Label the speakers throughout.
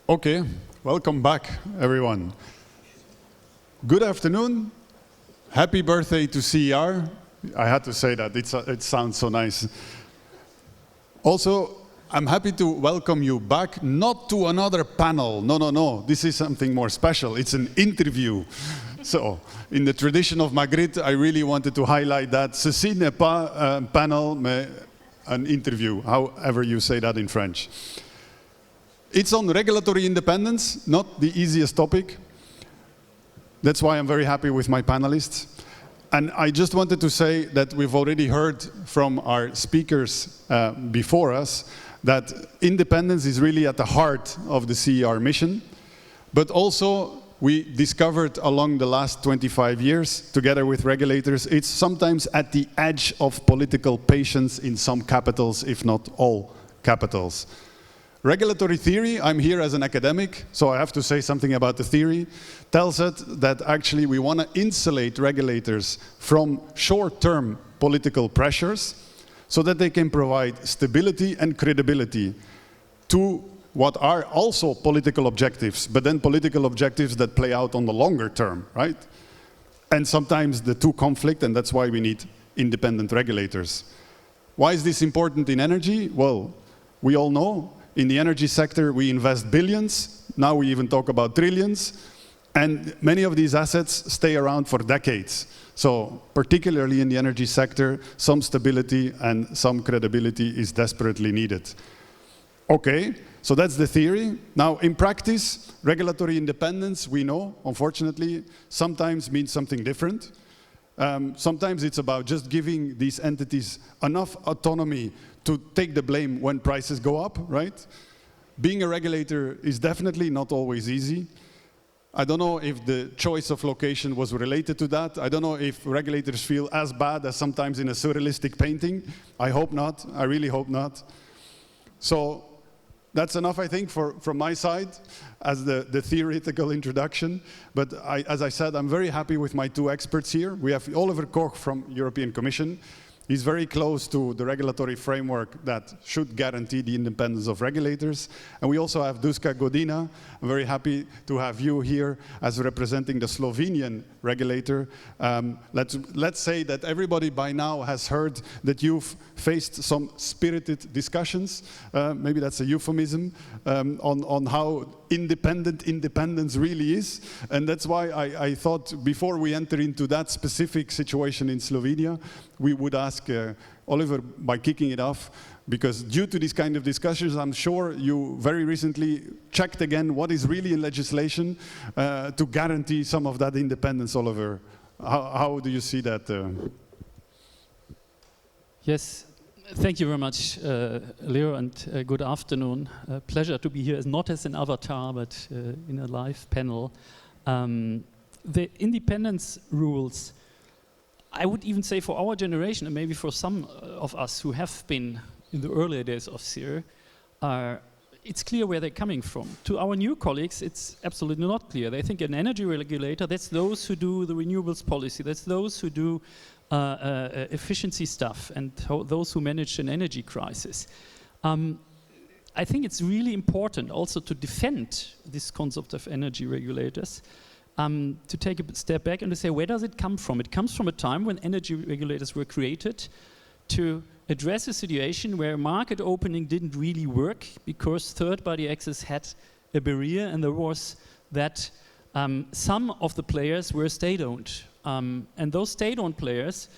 Speaker 1: Okay, welcome back, everyone. Good afternoon. Happy birthday to CER. I had to say that, it sounds so nice. Also, I'm happy to welcome you back, not to another panel. No. This is something more special. It's an interview. So, in the tradition of Magritte, I really wanted to highlight that. Ceci n'est pas un panel, mais an interview, however you say that in French. It's on regulatory independence, not the easiest topic. That's why I'm very happy with my panelists. And I just wanted to say that we've already heard from our speakers before us that independence is really at the heart of the CER mission. But also, we discovered along the last 25 years, together with regulators, it's sometimes at the edge of political patience in some capitals, if not all capitals. Regulatory theory, I'm here as an academic, so I have to say something about the theory, tells us that actually we want to insulate regulators from short-term political pressures so that they can provide stability and credibility to what are also political objectives, but then political objectives that play out on the longer term, right? And sometimes the two conflict, and that's why we need independent regulators. Why is this important in energy? Well, we all know in the energy sector we invest billions, now we even talk about trillions, and many of these assets stay around for decades. So, particularly in the energy sector, some stability and some credibility is desperately needed. Okay, so that's the theory. Now, in practice, regulatory independence, we know, unfortunately, sometimes means something different. Sometimes it's about just giving these entities enough autonomy to take the blame when prices go up, right? Being a regulator is definitely not always easy. I don't know if the choice of location was related to that. I don't know if regulators feel as bad as sometimes in a surrealistic painting. I hope not. I really hope not. So that's enough, I think, from my side as the theoretical introduction. But as I said, I'm very happy with my two experts here. We have Oliver Koch from European Commission. He's very close to the regulatory framework that should guarantee the independence of regulators. And we also have Duška Godina. I'm very happy to have you here as representing the Slovenian regulator. Let's say that everybody by now has heard that you've faced some spirited discussions, maybe that's a euphemism, on how independence really is. And that's why I thought before we enter into that specific situation in Slovenia, we would ask Oliver by kicking it off, because due to these kind of discussions, I'm sure you very recently checked again what is really in legislation to guarantee some of that independence. Oliver, how do you see that?
Speaker 2: Yes, thank you very much, Leo, and good afternoon. Pleasure to be here, not as an avatar, but in a live panel. The independence rules, I would even say for our generation, and maybe for some of us who have been in the earlier days of CEER, it's clear where they're coming from. To our new colleagues, it's absolutely not clear. They think an energy regulator, that's those who do the renewables policy, that's those who do efficiency stuff, and those who manage an energy crisis. I think it's really important also to defend this concept of energy regulators, to take a step back and to say, where does it come from? It comes from a time when energy regulators were created to address a situation where market opening didn't really work because third-party access had a barrier, and there was that some of the players were state-owned. And those state-owned players,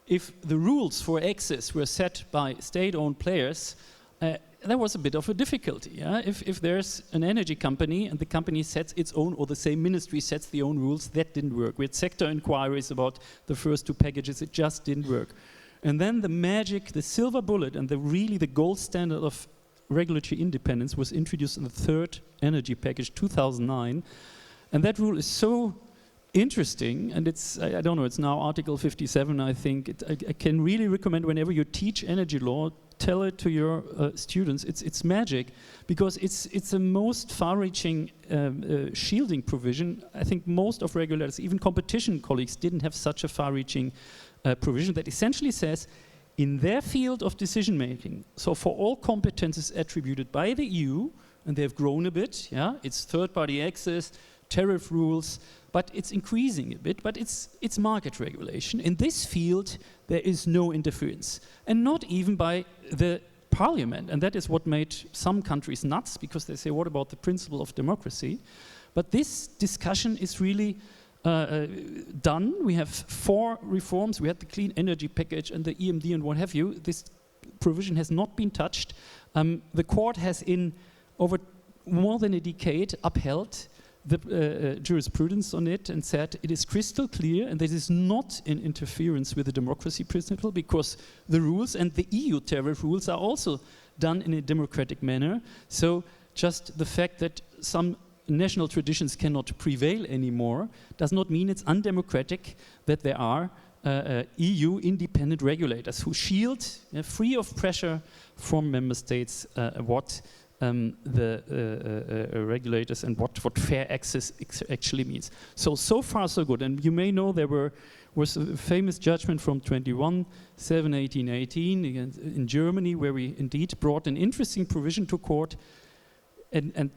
Speaker 2: if the rules for access were set by state-owned players, there was a bit of a difficulty. Yeah? If there's an energy company and the company sets its own, or the same ministry sets the own rules, that didn't work. We had sector inquiries about the first two packages, it just didn't work. And then the magic, the silver bullet, and really the gold standard of regulatory independence was introduced in the third energy package, 2009. And that rule is so interesting, and it's, I don't know, it's now Article 57, I think. I can really recommend whenever you teach energy law, tell it to your students. It's magic, because it's the most far-reaching shielding provision. I think most of regulators, even competition colleagues, didn't have such a far-reaching provision that essentially says, in their field of decision-making, so for all competences attributed by the EU, and they have grown a bit. Yeah, it's third-party access, tariff rules, but it's increasing a bit. But it's market regulation. In this field, there is no interference, and not even by the parliament. And that is what made some countries nuts, because they say, "What about the principle of democracy?" But this discussion is really done. We have 4 reforms. We had the clean energy package and the EMD and what have you. This provision has not been touched. The court has, in over more than a decade, upheld the jurisprudence on it and said it is crystal clear, and this is not in interference with the democracy principle, because the rules and the EU tariff rules are also done in a democratic manner. So just the fact that some national traditions cannot prevail anymore does not mean it's undemocratic that there are EU independent regulators who shield, free of pressure from member states, what the regulators and what fair access actually means. So far so good. And you may know there was a famous judgment from 21/7/1818 in Germany, where we indeed brought an interesting provision to court, and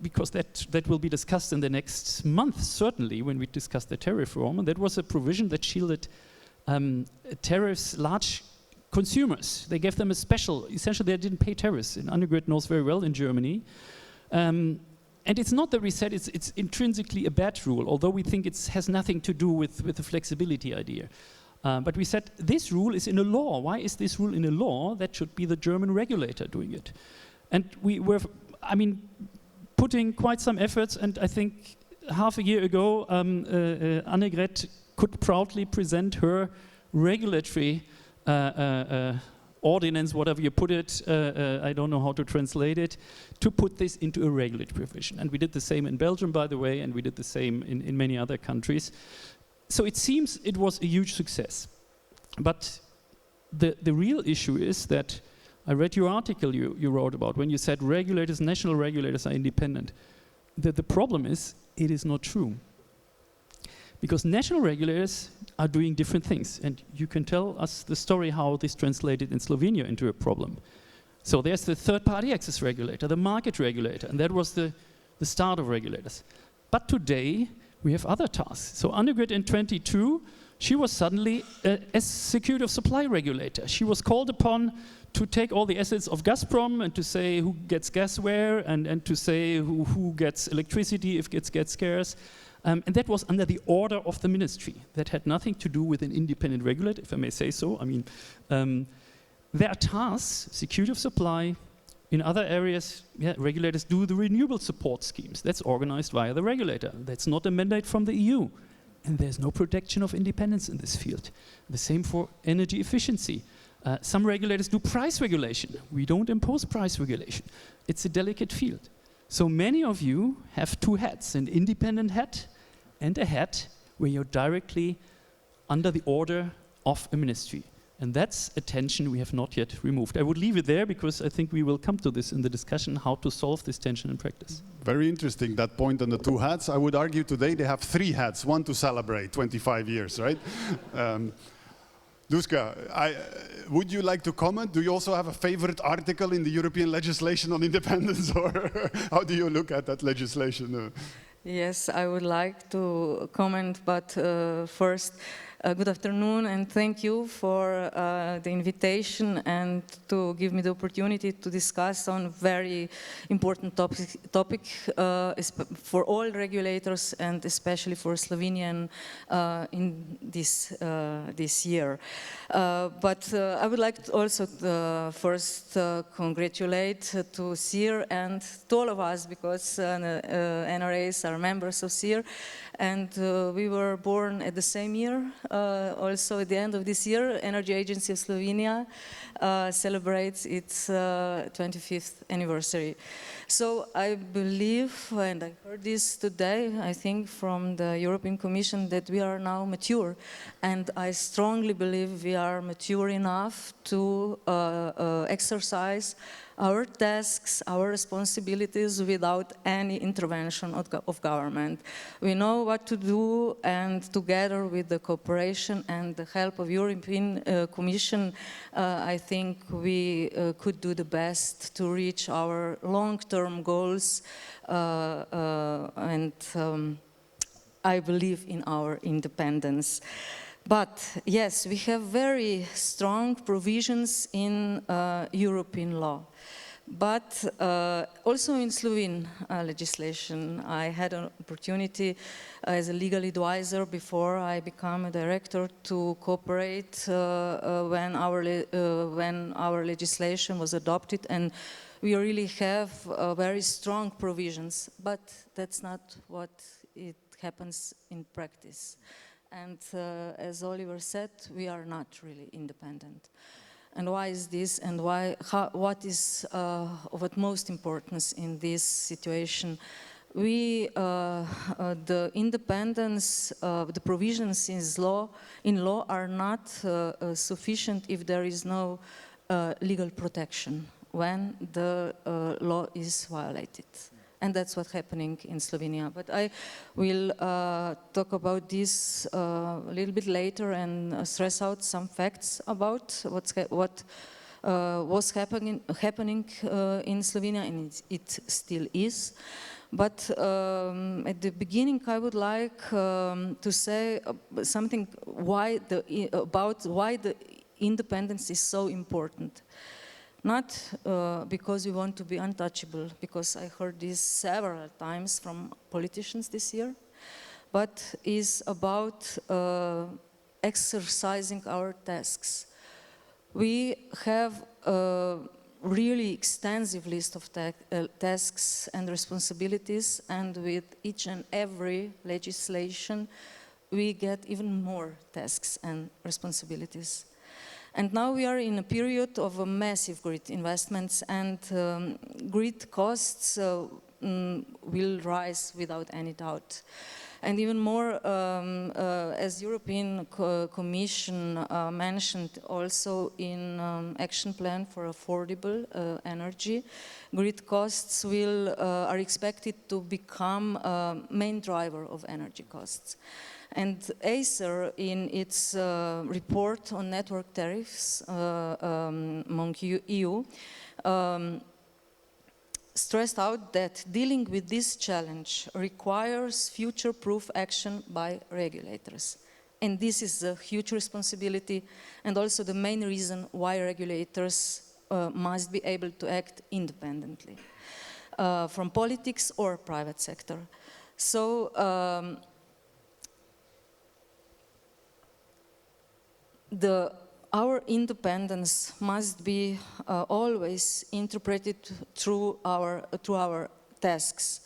Speaker 2: because that will be discussed in the next month, certainly, when we discuss the tariff reform. And that was a provision that shielded tariffs, large consumers. They gave them a special, essentially they didn't pay tariffs. And Annegret knows very well in Germany. And it's not that we said it's intrinsically a bad rule, although we think it has nothing to do with the flexibility idea. But we said this rule is in a law. Why is this rule in a law? That should be the German regulator doing it. And we were, putting quite some efforts, and I think half a year ago, Annegret could proudly present her regulatory ordinance, whatever you put it, I don't know how to translate it, to put this into a regulatory provision. And we did the same in Belgium, by the way, and we did the same in many other countries. So it seems it was a huge success. But the real issue is that I read your article you wrote about when you said regulators, national regulators are independent. The problem is, it is not true. Because national regulators are doing different things. And you can tell us the story how this translated in Slovenia into a problem. So there's the third-party access regulator, the market regulator, and that was the start of regulators. But today, we have other tasks. So Annegret in 22, she was suddenly a security of supply regulator. She was called upon to take all the assets of Gazprom and to say who gets gas where, and to say who gets electricity if it gets scarce. And that was under the order of the ministry. That had nothing to do with an independent regulator, if I may say so. There are tasks, security of supply. In other areas, regulators do the renewable support schemes. That's organized via the regulator. That's not a mandate from the EU. And there's no protection of independence in this field. The same for energy efficiency. Some regulators do price regulation. We don't impose price regulation. It's a delicate field. So many of you have 2 hats, an independent hat and a hat where you're directly under the order of a ministry. And that's a tension we have not yet removed. I would leave it there because I think we will come to this in the discussion, how to solve this tension in practice.
Speaker 1: Very interesting, that point on the 2 hats. I would argue today they have 3 hats, one to celebrate 25 years, right? Duška, would you like to comment? Do you also have a favorite article in the European legislation on independence, or how do you look at that legislation?
Speaker 3: Yes, I would like to comment, but first, good afternoon, and thank you for the invitation and to give me the opportunity to discuss on very important topic for all regulators and especially for Slovenian in this year. But I would like to also first congratulate to CEER and to all of us, because NRAs are members of CEER, and we were born at the same year. Also at the end of this year, Energy Agency of Slovenia celebrates its 25th anniversary. So I believe, and I heard this today, I think from the European Commission, that we are now mature. And I strongly believe we are mature enough to exercise our tasks, our responsibilities without any intervention of government. We know what to do, and together with the cooperation and the help of European Commission, I think we could do the best to reach our long-term goals, and I believe in our independence. But yes, we have very strong provisions in European law. But also in Slovene legislation, I had an opportunity as a legal advisor before I became a director to cooperate when our legislation was adopted, and we really have very strong provisions, but that's not what it happens in practice. And as Oliver said, we are not really independent. And why is this, and what is of utmost importance in this situation? The independence, the provisions in law are not sufficient if there is no legal protection when the law is violated. And that's what's happening in Slovenia. But I will talk about this a little bit later and stress out some facts about what was happening in Slovenia, and it still is. But at the beginning, I would like to say something about why the independence is so important. Not because we want to be untouchable, because I heard this several times from politicians this year, but is about exercising our tasks. We have a really extensive list of tasks and responsibilities, and with each and every legislation, we get even more tasks and responsibilities. And now we are in a period of massive grid investments, and grid costs will rise without any doubt. And even more, as European Commission mentioned also in Action Plan for Affordable Energy, grid costs are expected to become a main driver of energy costs. And CEER, in its report on network tariffs among EU, stressed out that dealing with this challenge requires future-proof action by regulators. And this is a huge responsibility, and also the main reason why regulators must be able to act independently from politics or private sector. So, our independence must be always interpreted through our tasks,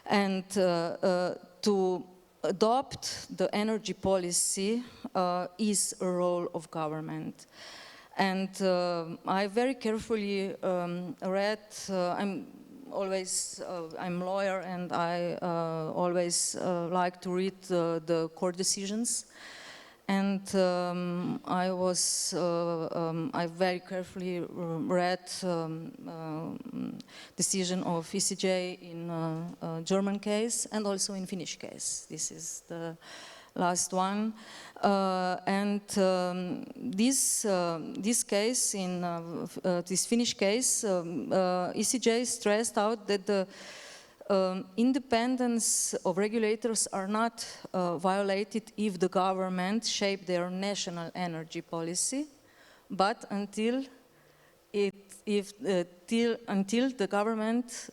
Speaker 3: and to adopt the energy policy is a role of government. And I very carefully read. I'm a lawyer, and I always like to read the court decisions. And I very carefully read decision of ECJ in German case and also in Finnish case. This is the last one. This case, in this Finnish case, ECJ stressed out that the independence of regulators are not violated if the government shape their national energy policy, but until the government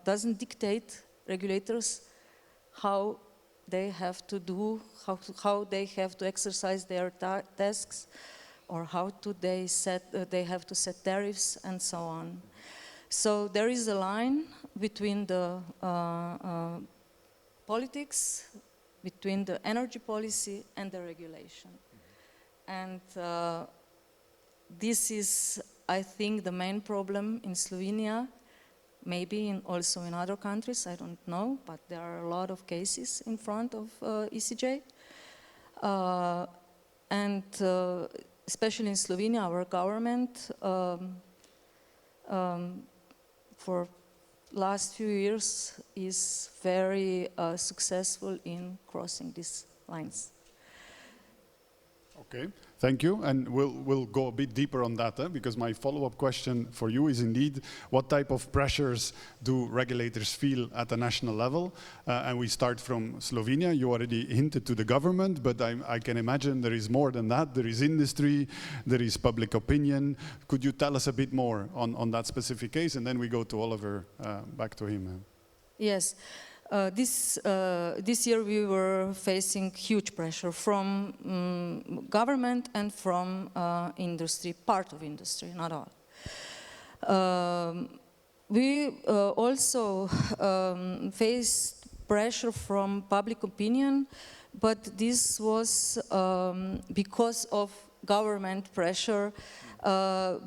Speaker 3: doesn't dictate regulators how they have to do, how they have to exercise their tasks, or how they have to set tariffs and so on. So there is a line between the politics, between the energy policy and the regulation. And this is, I think, the main problem in Slovenia, maybe also in other countries, I don't know, but there are a lot of cases in front of ECJ. And especially in Slovenia, our government for last few years is very successful in crossing these lines.
Speaker 1: Okay, thank you. And we'll go a bit deeper on that, because my follow-up question for you is indeed, what type of pressures do regulators feel at the national level? And we start from Slovenia. You already hinted to the government, but I can imagine there is more than that. There is industry, there is public opinion. Could you tell us a bit more on that specific case? And then we go to Oliver, back to him.
Speaker 3: Yes. This year we were facing huge pressure from government and from industry, part of industry, not all. We also faced pressure from public opinion, but this was because of government pressure,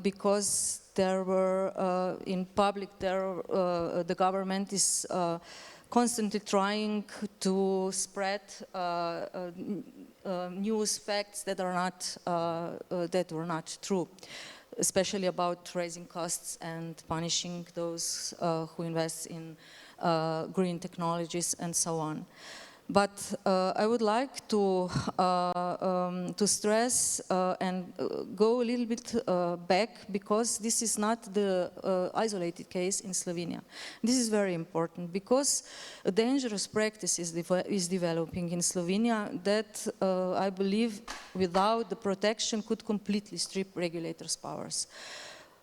Speaker 3: because there were in public, the government is constantly trying to spread news facts that are not true, especially about raising costs and punishing those who invest in green technologies and so on. But I would like to stress and go a little bit back, because this is not the isolated case in Slovenia. This is very important, because a dangerous practice is developing in Slovenia that I believe without the protection could completely strip regulators' powers.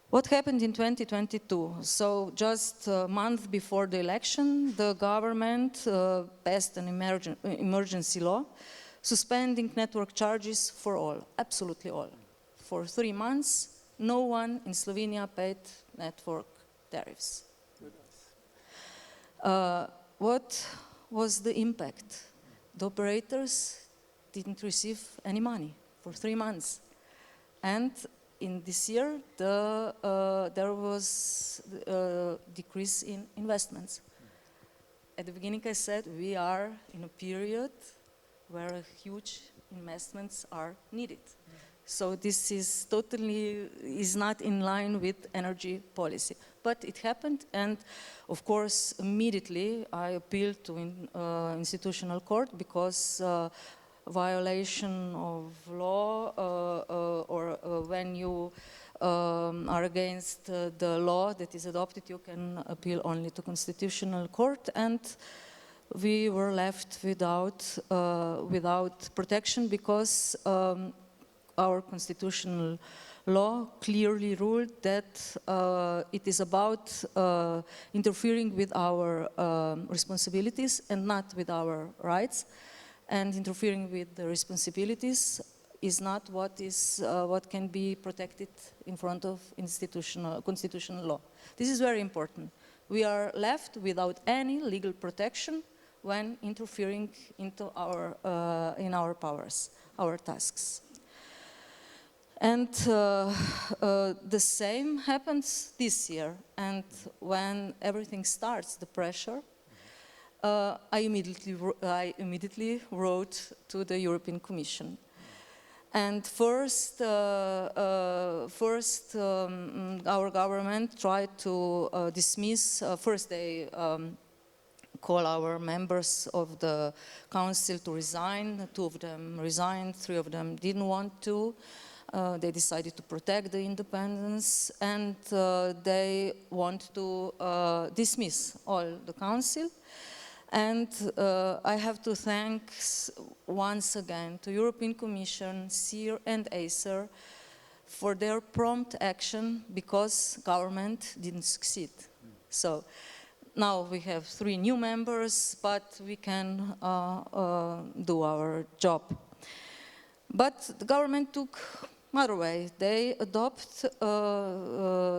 Speaker 3: What happened in 2022? So just a month before the election, the government passed an emergency law suspending network charges for all, absolutely all. For 3 months, no one in Slovenia paid network tariffs. What was the impact? The operators didn't receive any money for 3 months. And in this year, there was a decrease in investments. At the beginning, I said we are in a period where huge investments are needed. So this is totally not in line with energy policy. But it happened, and of course, immediately I appealed to institutional court, because violation of law or when you are against the law that is adopted, you can appeal only to constitutional court, and we were left without protection, because our constitutional law clearly ruled that it is about interfering with our responsibilities and not with our rights. And interfering with the responsibilities is not what can be protected in front of constitutional law. This is very important. We are left without any legal protection when interfering into in our powers, our tasks. And the same happens this year. And when everything starts, the pressure, I immediately wrote to the European Commission. And first, our government tried to dismiss. First, they call our members of the council to resign. 2 of them resigned, 3 of them didn't want to. They decided to protect the independence, and they want to dismiss all the council. And I have to thank once again to European Commission, CEER and CEER for their prompt action, because government didn't succeed. So now we have 3 new members, but we can do our job. But the government took another way. They adopt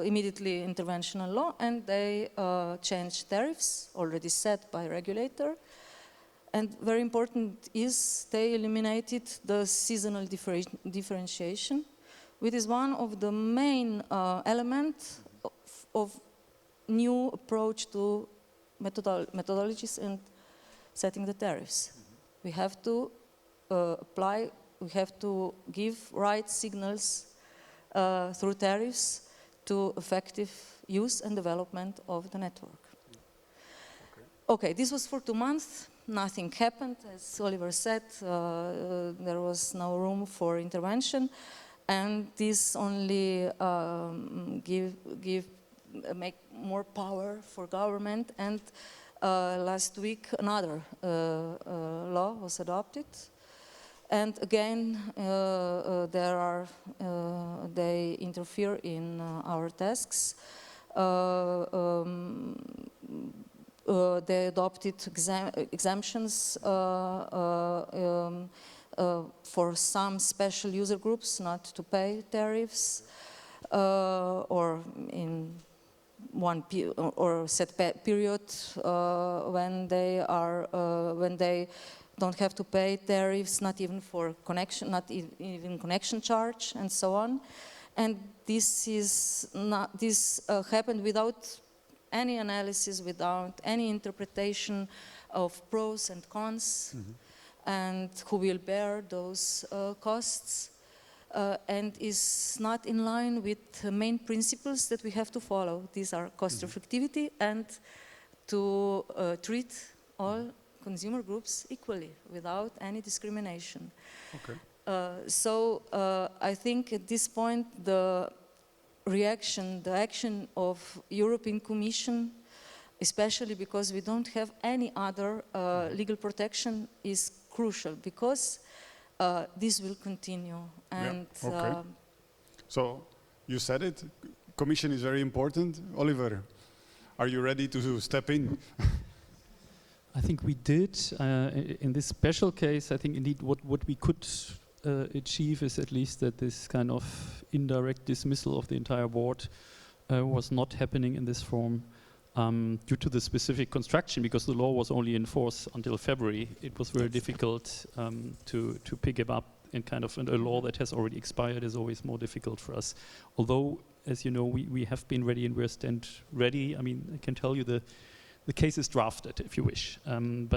Speaker 3: immediately interventional law, and they changed tariffs already set by regulator. And very important is they eliminated the seasonal differentiation, which is one of the main elements of new approach to methodologies and setting the tariffs. We have to we have to give right signals through tariffs to effective use and development of the network. Okay, this was for 2 months. Nothing happened. As Oliver said, there was no room for intervention, and this only make more power for government. And last week, another law was adopted. And again, they interfere in our tasks. They adopted exemptions for some special user groups not to pay tariffs, or in one or set period when they don't have to pay tariffs, not even for connection, not even connection charge, and so on. And this happened without any analysis, without any interpretation of pros and cons, and who will bear those costs, and is not in line with the main principles that we have to follow. These are cost effectivity and to treat all consumer groups equally without any discrimination.
Speaker 1: Okay.
Speaker 3: So I think at this point the action of European Commission, especially because we don't have any other legal protection, is crucial, because this will continue. And
Speaker 1: yeah. Okay. So you said it, Commission is very important. Oliver, are you ready to step in?
Speaker 2: I think we did. In this special case, I think indeed what we could achieve is at least that this kind of indirect dismissal of the entire board was not happening in this form due to the specific construction, because the law was only in force until February. It was very difficult to pick it up in kind of a law that has already expired is always more difficult for us. Although, as you know, we have been ready and we're stand ready. I mean, I can tell you the case is drafted, if you wish. And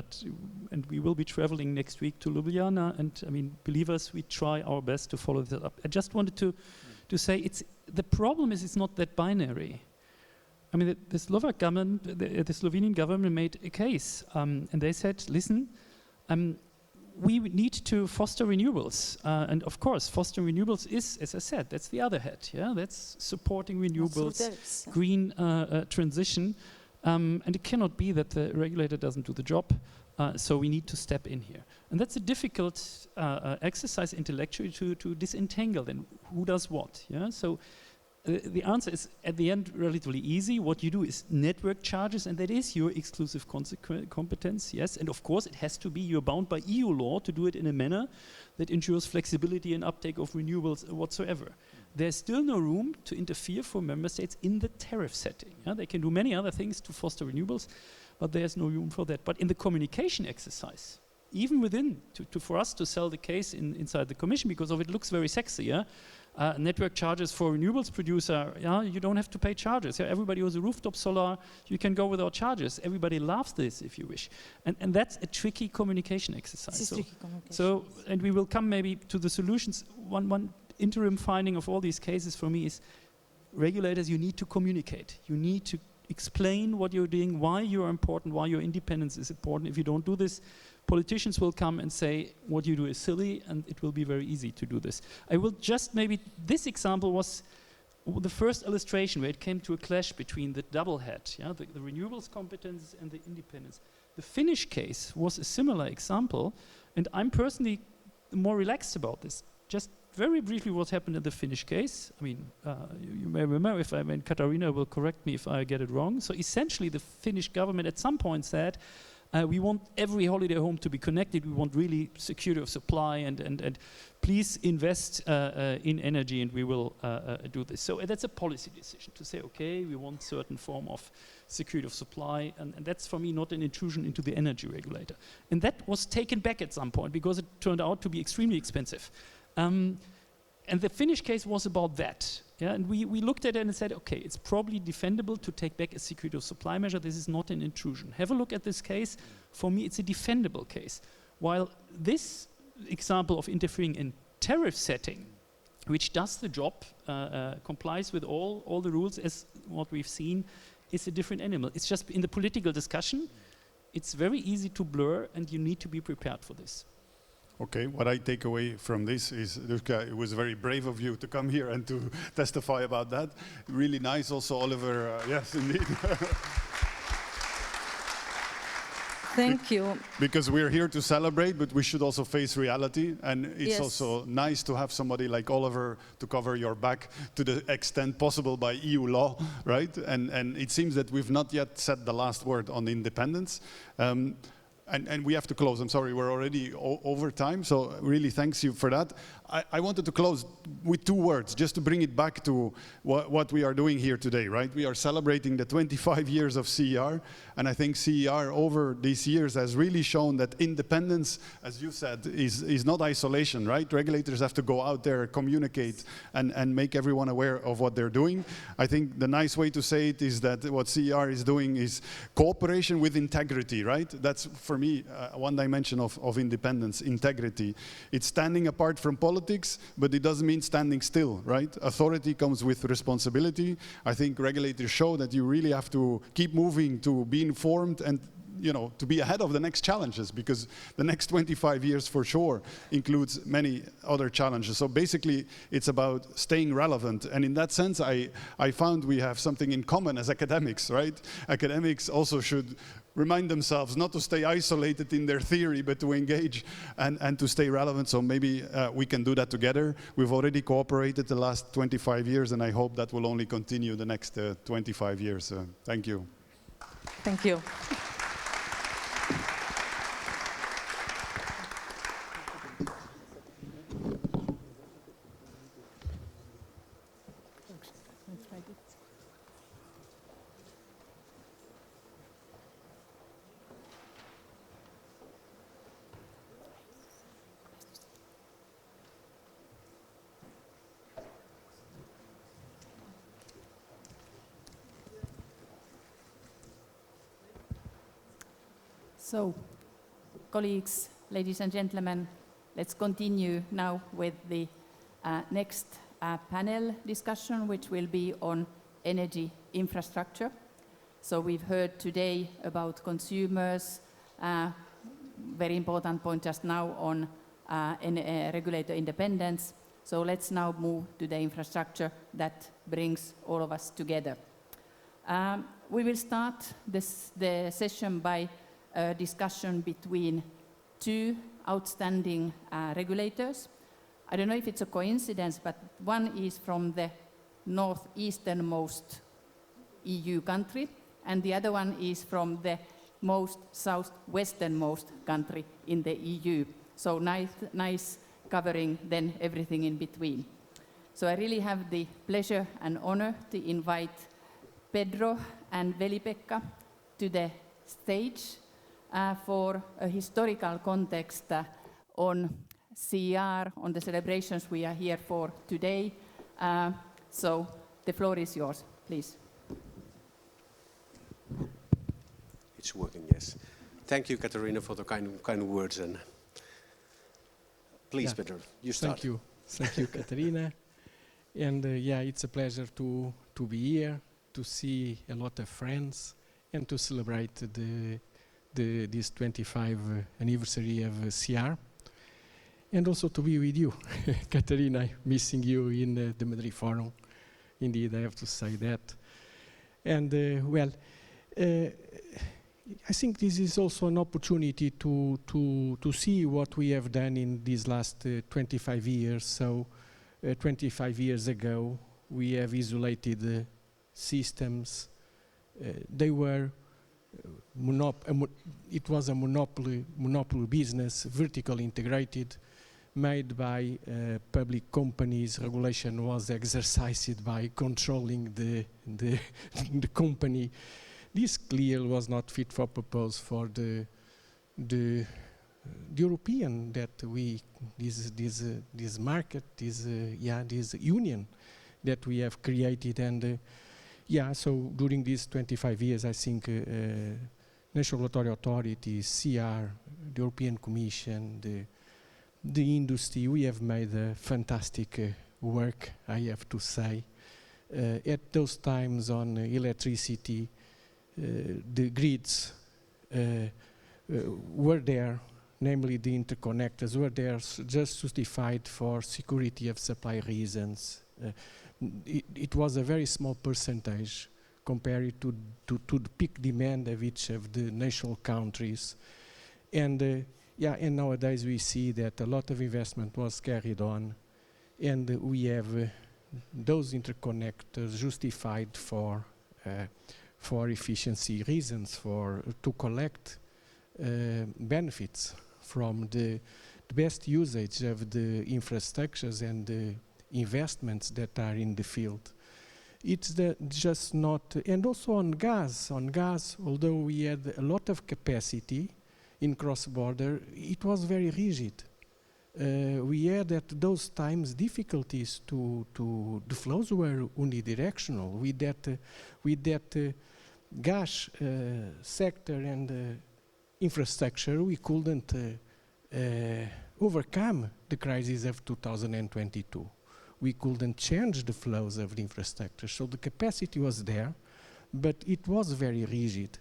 Speaker 2: we will be traveling next week to Ljubljana, and I mean, believe us, we try our best to follow that up. I just wanted to say the problem is it's not that binary. I mean, the Slovak government, the Slovenian government made a case, and they said, listen, we need to foster renewables. And of course, fostering renewables is, as I said, that's the other hat, yeah? That's supporting renewables, green transition. And it cannot be that the regulator doesn't do the job, so we need to step in here. And that's a difficult exercise intellectually to disentangle then who does what. Yeah? So the answer is at the end relatively easy. What you do is network charges, and that is your exclusive competence, yes. And of course it has to be, you're bound by EU law to do it in a manner that ensures flexibility and uptake of renewables whatsoever. There's still no room to interfere for member states in the tariff setting. Yeah? They can do many other things to foster renewables, but there's no room for that. But in the communication exercise, even within, for us to sell the case inside the Commission, because it looks very sexy, yeah? Network charges for renewables producer, yeah, you don't have to pay charges. Yeah? Everybody who has a rooftop solar, you can go without charges. Everybody loves this, if you wish. And that's a tricky communication exercise. So, and we will come maybe to the solutions. One interim finding of all these cases for me is regulators, you need to communicate. You need to explain what you're doing, why you're important, why your independence is important. If you don't do this, politicians will come and say what you do is silly, and it will be very easy to do this. I will just maybe, this example was the first illustration where it came to a clash between the double hat, yeah, the renewables competence and the independence. The Finnish case was a similar example, and I'm personally more relaxed about this. Just very briefly what happened in the Finnish case. I mean, you may remember, Katarina will correct me if I get it wrong. So essentially the Finnish government at some point said, we want every holiday home to be connected. We want really security of supply, and please invest in energy, and we will do this. So that's a policy decision to say, okay, we want certain form of security of supply, and that's for me not an intrusion into the energy regulator. And that was taken back at some point because it turned out to be extremely expensive. And the Finnish case was about that. Yeah? And we looked at it and said, okay, it's probably defendable to take back a security of supply measure. This is not an intrusion. Have a look at this case. For me, it's a defendable case. While this example of interfering in tariff setting which does the job, complies with all the rules as what we've seen, is a different animal. It's just in the political discussion, it's very easy to blur, and you need to be prepared for this.
Speaker 1: Okay, what I take away from this is, Luca, it was very brave of you to come here and to testify about that. Really nice also, Oliver. Yes, indeed.
Speaker 3: Thank you.
Speaker 1: Because we're here to celebrate, but we should also face reality. And it's
Speaker 3: Yes.
Speaker 1: also nice to have somebody like Oliver to cover your back to the extent possible by EU law, right? And it seems that we've not yet said the last word on independence. And we have to close. I'm sorry, we're already over time, so really thanks you for that. I wanted to close with 2 words, just to bring it back to what we are doing here today, right? We are celebrating the 25 years of CER, and I think CER over these years has really shown that independence, as you said, is not isolation, right? Regulators have to go out there, communicate, and make everyone aware of what they're doing. I think the nice way to say it is that what CER is doing is cooperation with integrity, right? That's, for me, one dimension of independence, integrity. It's standing apart from politics, but it doesn't mean standing still, right? Authority comes with responsibility. I think regulators show that you really have to keep moving to be informed and, you know, to be ahead of the next challenges, because the next 25 years for sure includes many other challenges. So basically it's about staying relevant. And in that sense, I found we have something in common as academics, right? Academics also should remind themselves not to stay isolated in their theory, but to engage and to stay relevant. So maybe we can do that together. We've already cooperated the last 25 years, and I hope that will only continue the next 25 years. Thank you.
Speaker 3: Thank you.
Speaker 4: So, colleagues, ladies and gentlemen, let's continue now with the next panel discussion, which will be on energy infrastructure. So we've heard today about consumers, very important point just now on regulator independence. So let's now move to the infrastructure that brings all of us together. We will start the session by a discussion between 2 outstanding regulators. I don't know if it's a coincidence, but one is from the northeasternmost EU country, and the other one is from the most southwesternmost country in the EU. So nice covering then everything in between. So I really have the pleasure and honor to invite Pedro and Veli-Pekka to the stage for a historical context on CER, on the celebrations we are here for today. So the floor is yours, please.
Speaker 5: It's working, yes. Thank you, Katarina, for the kind words. And please, Pedro, you start.
Speaker 6: Thank you, Katarina. And yeah, it's a pleasure to be here, to see a lot of friends, and to celebrate this 25th anniversary of CER, and also to be with you, Katarina. Missing you in the Madrid Forum. Indeed, I have to say that. And well, I think this is also an opportunity to see what we have done in these last 25 years. So 25 years ago, we have isolated systems. They were it was a monopoly business, vertically integrated, made by public companies. Regulation was exercised by controlling the company. This clearly was not fit for purpose for the European this market, this union that we have created. And yeah, so during these 25 years, I think national regulatory authorities, CER, the European Commission, the industry, we have made fantastic work, I have to say. At those times on electricity, the grids were there, namely the interconnectors were there just justified for security of supply reasons. It was a very small percentage compared to the peak demand of each of the national countries. And and nowadays we see that a lot of investment was carried on, and we have those interconnectors justified for efficiency reasons, to collect benefits from the best usage of the infrastructures and the investments that are in the field. It's just not, and also on gas, although we had a lot of capacity in cross-border, it was very rigid. We had at those times difficulties the flows were unidirectional. With that gas sector and infrastructure, we couldn't overcome the crisis of 2022. We couldn't change the flows of the infrastructure. So the capacity was there, but it was very rigid.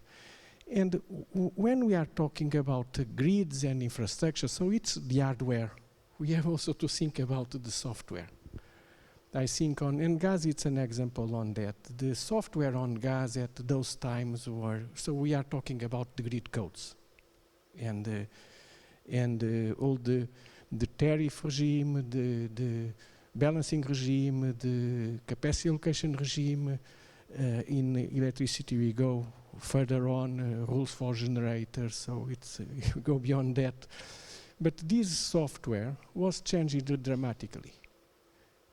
Speaker 6: And when we are talking about grids and infrastructure, so it's the hardware. We have also to think about the software. I think and gas, it's an example on that. The software on gas at those times so we are talking about the grid codes and all the tariff regime, the balancing regime, the capacity allocation regime. In electricity we go further on, rules for generators, so we go beyond that. But this software was changing dramatically.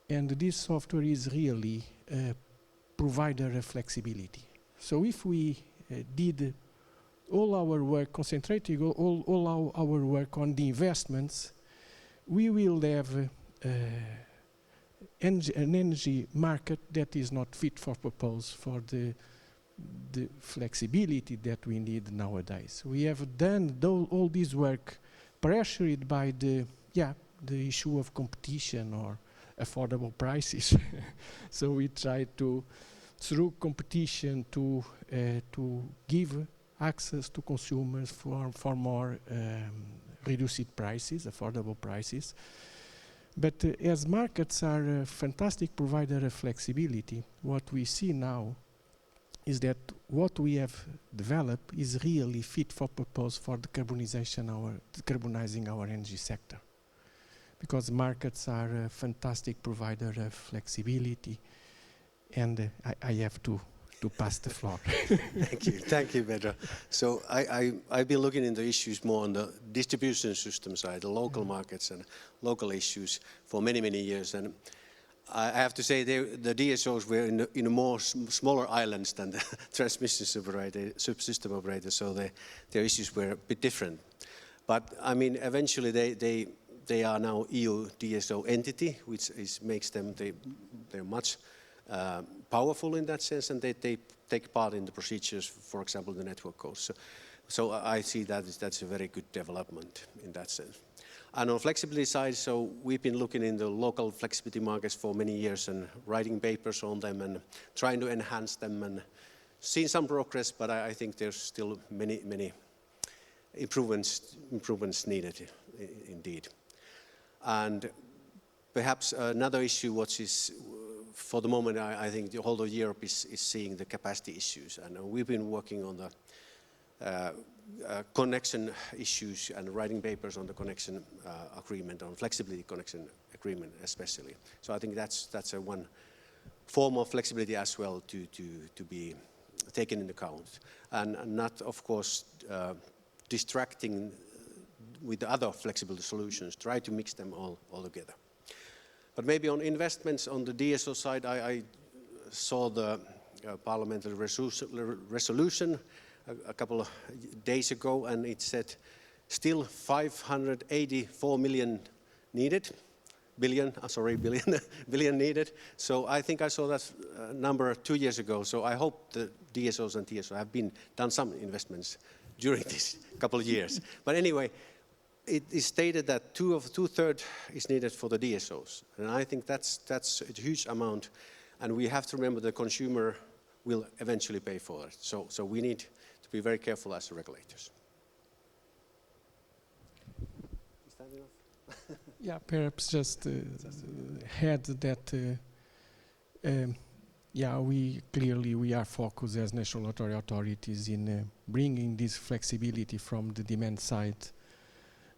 Speaker 6: And this software is really a provider of flexibility. So if we did all our work, concentrating all our work on the investments, we will have an energy market that is not fit for purpose for the flexibility that we need nowadays. We have done all this work pressured by the issue of competition or affordable prices. So we try to, through competition, to give access to consumers for more reduced prices, affordable prices. But as markets are a fantastic provider of flexibility, what we see now is that what we have developed is really fit for purpose for decarbonizing our energy sector. Because markets are a fantastic provider of flexibility, and I have to pass the floor.
Speaker 5: Thank you, Pedro. So I've been looking into issues more on the distribution system side, the local markets and local issues for many years. And I have to say the DSOs were in a more smaller islands than the transmission subsystem operators, so their issues were a bit different. But I mean, eventually they are now EU DSO entity, which makes them they're much powerful in that sense, and they take part in the procedures, for example, the network codes. So I see that's a very good development in that sense. And on flexibility side, so we've been looking in the local flexibility markets for many years and writing papers on them and trying to enhance them and seen some progress, but I think there's still many improvements needed indeed. And perhaps another issue which is for the moment, I think the whole of Europe is seeing the capacity issues, and we've been working on the connection issues and writing papers on the connection agreement, on flexibility connection agreement especially. So I think that's a one form of flexibility as well to be taken into account, and not, of course, distracting with the other flexibility solutions. Try to mix them all together. But maybe on investments on the DSO side, I saw the parliamentary resolution a couple of days ago, and it said still 584 million needed, billion needed. So I think I saw that number 2 years ago. So I hope the DSOs and TSOs have done some investments during this couple of years. But anyway, it is stated that two-thirds is needed for the DSOs. And I think that's a huge amount. And we have to remember the consumer will eventually pay for it. So we need to be very careful as the regulators. Is that enough?
Speaker 6: Yeah, perhaps just add that yeah, we are focused as national authorities in bringing this flexibility from the demand side.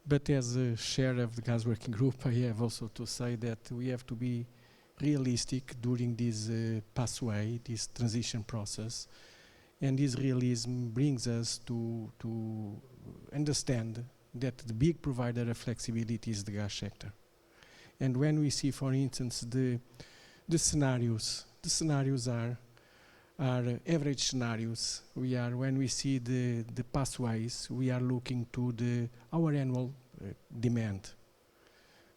Speaker 6: But as a chair of the gas working group, I have also to say that we have to be realistic during this pathway, this transition process. And this realism brings us to understand that the big provider of flexibility is the gas sector. And when we see, for instance, the scenarios are average scenarios. When we see the pathways, we are looking to our annual demand.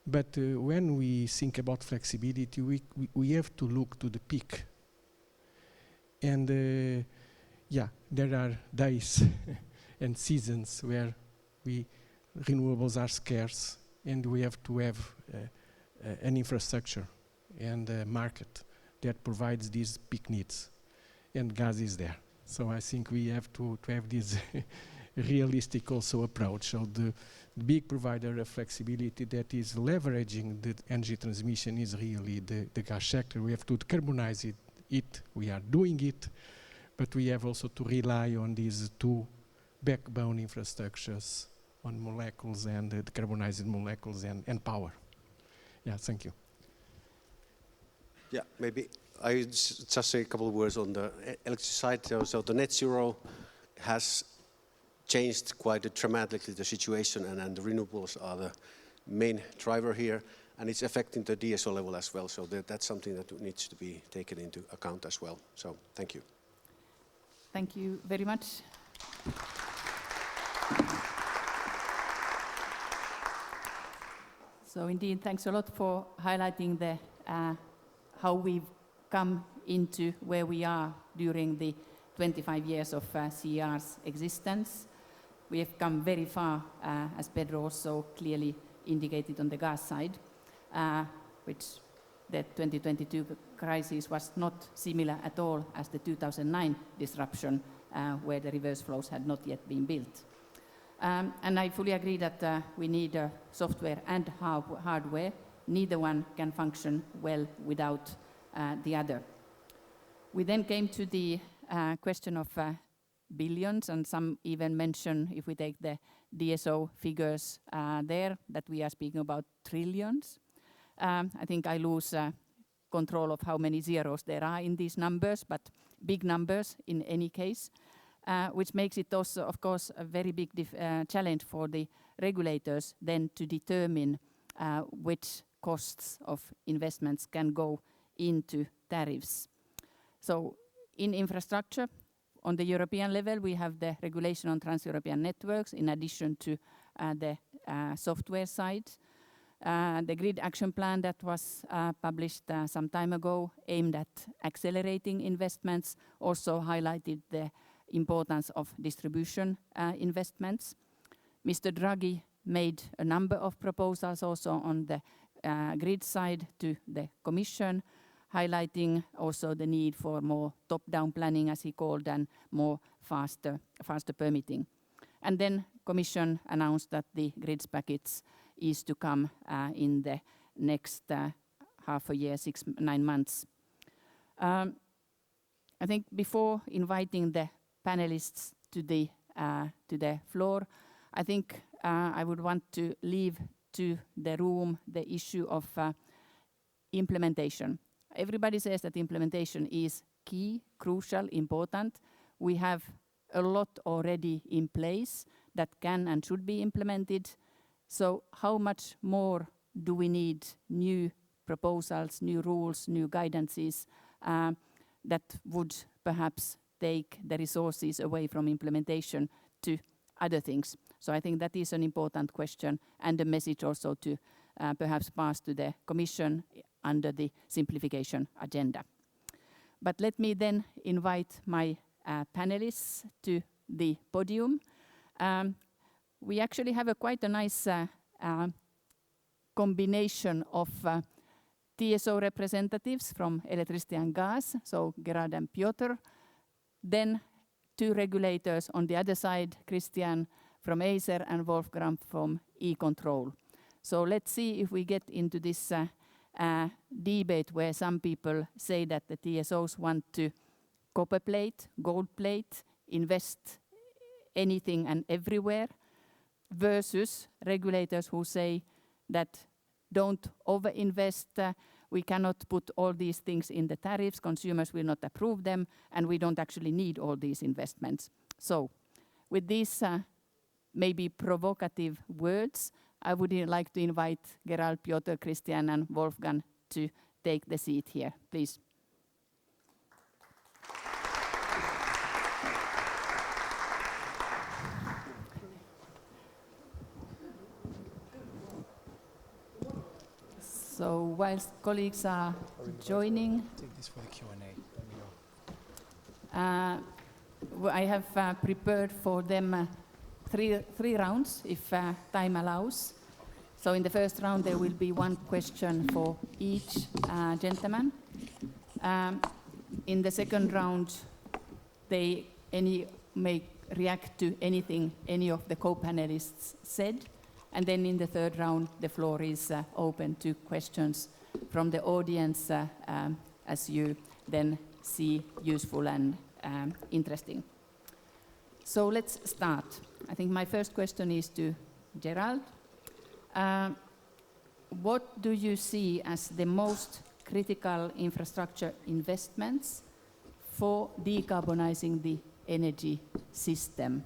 Speaker 6: But when we think about flexibility, we have to look to the peak. And yeah, there are days and seasons where renewables are scarce, and we have to have an infrastructure and a market that provides these peak needs, and gas is there. So I think we have to have this realistic also approach. So the big provider of flexibility that is leveraging the energy transmission is really the gas sector. We have to decarbonize it. We are doing it, but we have also to rely on these two backbone infrastructures, on molecules and decarbonized molecules and power. Yeah, thank you.
Speaker 5: Yeah, maybe I just say a couple of words on the electricity side. So the net zero has changed quite dramatically the situation, and the renewables are the main driver here, and it's affecting the DSO level as well. So that's something that needs to be taken into account as well. So thank you.
Speaker 4: Thank you very much. So indeed, thanks a lot for highlighting the how we've come into where we are during the 25 years of CEER's existence. We have come very far, as Pedro also clearly indicated on the gas side, which the 2022 crisis was not similar at all as the 2009 disruption, where the reverse flows had not yet been built. And I fully agree that we need software and hardware. Neither one can function well without the other. We then came to the question of billions, and some even mention, if we take the DSO figures there, that we are speaking about trillions. I think I lose control of how many zeros there are in these numbers, but big numbers in any case, which makes it also, of course, a very big challenge for the regulators then to determine which costs of investments can go into tariffs. So in infrastructure, on the European level, we have the regulation on trans-European networks in addition to the software side. The grid action plan that was published some time ago aimed at accelerating investments also highlighted the importance of distribution investments. Mr. Draghi made a number of proposals also on the grid side to the Commission, highlighting also the need for more top-down planning, as he called, and more faster permitting. And then Commission announced that the grids package is to come in the next half a year, 6-9 months. I think before inviting the panelists to the floor, I think I would want to leave to the room the issue of implementation. Everybody says that implementation is key, crucial, important. We have a lot already in place that can and should be implemented. So how much more do we need new proposals, new rules, new guidances that would perhaps take the resources away from implementation to other things? So I think that is an important question, and a message also to perhaps pass to the Commission under the simplification agenda. But let me then invite my panelists to the podium. we actually have quite a nice combination of TSO representatives from electricity and gas, so Gerard and Piotr, then 2 regulators on the other side, Christian from CEER and Wolfgang from E-Control. So let's see if we get into this debate where some people say that the TSOs want to copper plate, gold plate, invest anything and everywhere, versus regulators who say that don't overinvest, we cannot put all these things in the tariffs, consumers will not approve them, and we don't actually need all these investments. So with these maybe provocative words, I would like to invite Gerald, Piotr, Christian, and Wolfgang to take the seat here, please. So whilst colleagues are joining,
Speaker 7: Take this for the Q&A.
Speaker 4: I have prepared for them three rounds, if time allows. So in the first round, there will be 1 question for each gentleman. In the second round, any may react to anything any of the co-panelists said. And then in the third round, the floor is open to questions from the audience as you then see useful and interesting. So let's start. I think my first question is to Gerald. What do you see as the most critical infrastructure investments for decarbonizing the energy system?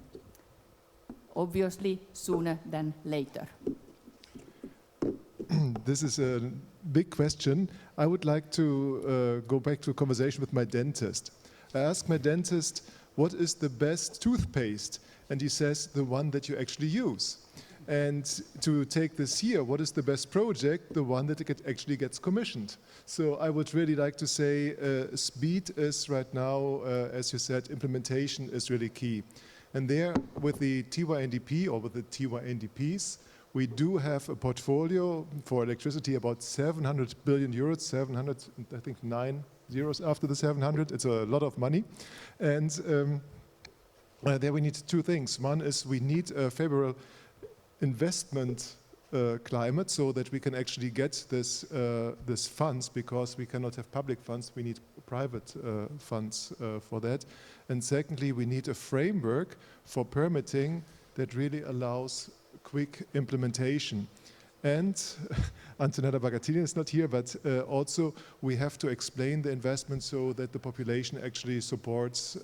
Speaker 4: Obviously, sooner than later.
Speaker 8: This is a big question. I would like to go back to a conversation with my dentist. I asked my dentist, what is the best toothpaste? And he says, the one that you actually use. And to take the CEER, what is the best project? The one that actually gets commissioned. So I would really like to say speed is right now, as you said, implementation is really key. And there, with the TYNDP or with the TYNDPs, we do have a portfolio for electricity about 700 billion euros, 700, I think 9 zeros after the 700. It's a lot of money. And there we need 2 things. One is we need a favorable investment climate so that we can actually get this funds, because we cannot have public funds, we need private funds for that. And secondly, we need a framework for permitting that really allows quick implementation. And Antonella Bagatini is not here, but also we have to explain the investment so that the population actually supports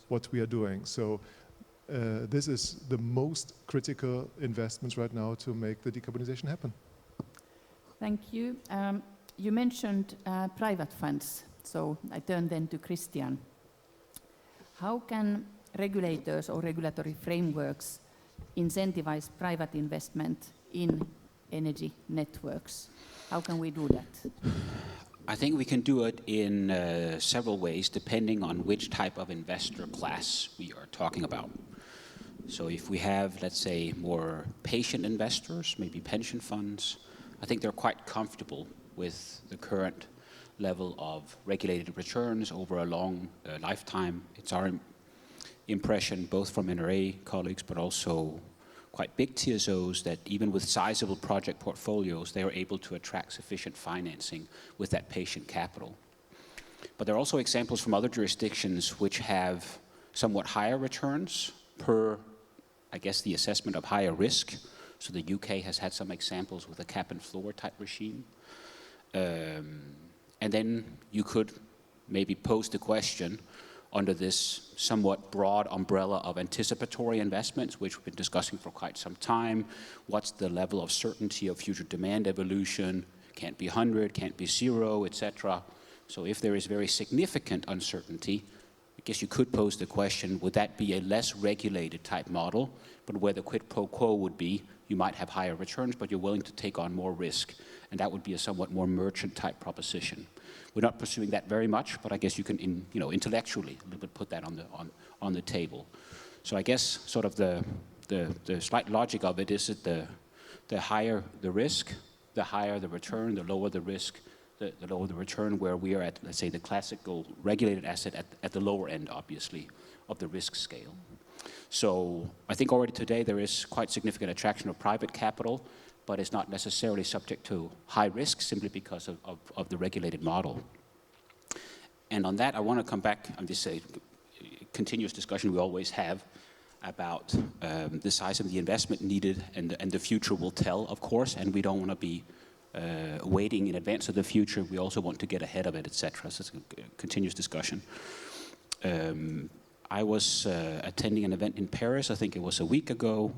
Speaker 8: what we are doing. So this is the most critical investments right now to make the decarbonization happen.
Speaker 4: Thank you. You mentioned private funds, so I turn then to Christian. How can regulators or regulatory frameworks incentivize private investment in energy networks? How can we do that?
Speaker 9: I think we can do it in several ways, depending on which type of investor class we are talking about. So if we have, let's say, more patient investors, maybe pension funds, I think they're quite comfortable with the current level of regulated returns over a long lifetime. It's our impression, both from NRA colleagues, but also quite big TSOs, that even with sizable project portfolios, they are able to attract sufficient financing with that patient capital. But there are also examples from other jurisdictions which have somewhat higher returns per, I guess, the assessment of higher risk. So the UK has had some examples with a cap and floor type regime. And then you could maybe pose the question under this somewhat broad umbrella of anticipatory investments, which we've been discussing for quite some time. What's the level of certainty of future demand evolution? Can't be 100, can't be 0, etc. So if there is very significant uncertainty, I guess you could pose the question, would that be a less regulated type model, but where the quid pro quo would be, you might have higher returns, but you're willing to take on more risk, and that would be a somewhat more merchant type proposition. We're not pursuing that very much, but I guess you can, intellectually, a little bit put that on the table. So I guess sort of the the slight logic of it is that the higher the risk, the higher the return, the lower the risk, the lower the return, where we are at, let's say, the classical regulated asset at the lower end, obviously, of the risk scale. So I think already today there is quite significant attraction of private capital, but it's not necessarily subject to high risk simply because of the regulated model. And on that, I want to come back on this continuous discussion we always have about the size of the investment needed, and the future will tell, of course, and we don't want to be waiting in advance of the future. We also want to get ahead of it, etc. So it's a continuous discussion. I was attending an event in Paris, I think it was a week ago,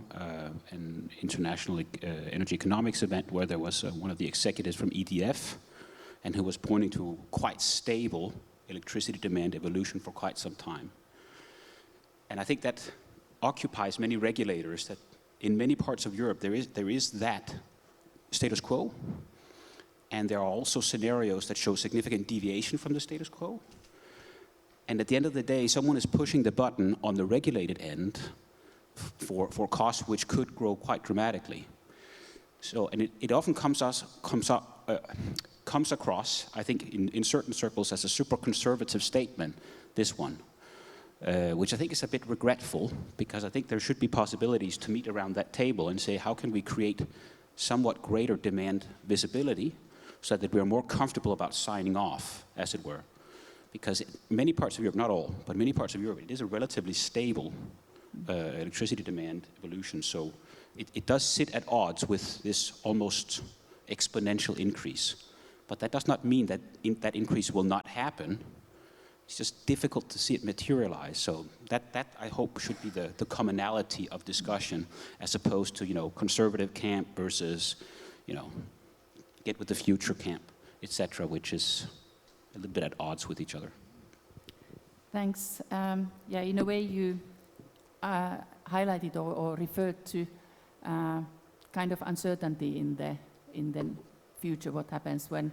Speaker 9: an international energy economics event where there was one of the executives from EDF, and who was pointing to quite stable electricity demand evolution for quite some time. And I think that occupies many regulators, that in many parts of Europe there is that status quo, and there are also scenarios that show significant deviation from the status quo. And at the end of the day, someone is pushing the button on the regulated end for costs which could grow quite dramatically. So, and it often comes across, I think, in certain circles as a super conservative statement, this one. Which I think is a bit regretful, because I think there should be possibilities to meet around that table and say, how can we create somewhat greater demand visibility so that we're more comfortable about signing off, as it were. Because in many parts of Europe, not all, but many parts of Europe, it is a relatively stable electricity demand evolution. So it does sit at odds with this almost exponential increase. But that does not mean that that increase will not happen. It's just difficult to see it materialize. So that I hope should be the commonality of discussion, as opposed to, conservative camp versus, get with the future camp, etc., which is a little bit at odds with each other.
Speaker 4: Thanks. In a way you highlighted or referred to kind of uncertainty in the future, what happens when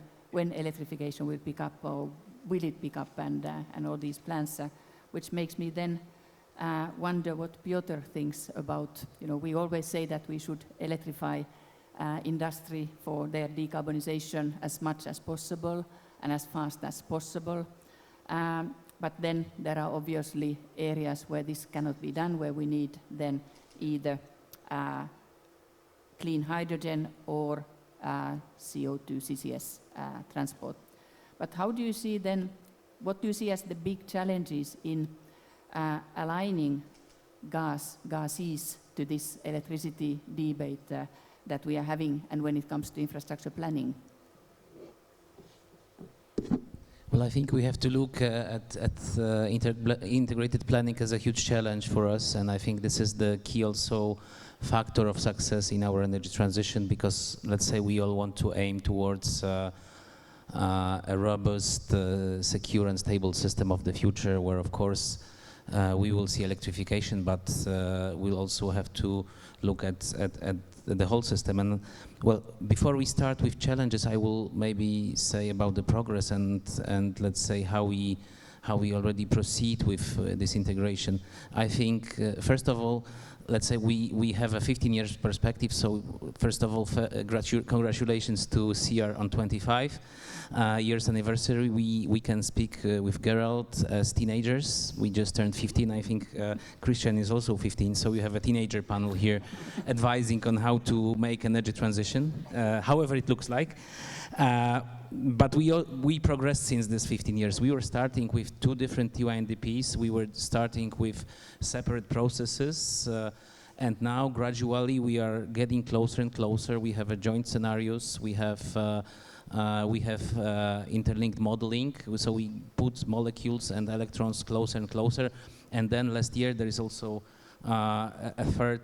Speaker 4: electrification will pick up, or will it pick up, and all these plans, which makes me then wonder what Piotr thinks about, we always say that we should electrify industry for their decarbonization as much as possible and as fast as possible. But then there are obviously areas where this cannot be done, where we need then either clean hydrogen or CO2 CCS transport. But how do you see then, what do you see as the big challenges in aligning gases to this electricity debate that we are having, and when it comes to infrastructure planning?
Speaker 7: Well, I think we have to look at integrated planning as a huge challenge for us, and I think this is the key also factor of success in our energy transition, because let's say we all want to aim towards a robust, secure and stable system of the future, where of course we will see electrification, but we'll also have to look at the whole system. And well, before we start with challenges, I will maybe say about the progress and let's say how we already proceed with this integration. I think first of all, let's say we have a 15 years perspective. So first of all, congratulations to CEER on 25 years anniversary. We can speak with Gerald as teenagers. We just turned 15. I think Christian is also 15. So we have a teenager panel here advising on how to make energy transition, however it looks like. But we progressed since this 15 years. We were starting with 2 different TYNDPs. We were starting with separate processes, and now gradually we are getting closer and closer. We have joint scenarios. We have interlinked modeling. So we put molecules and electrons closer and closer. And then last year there is also a third,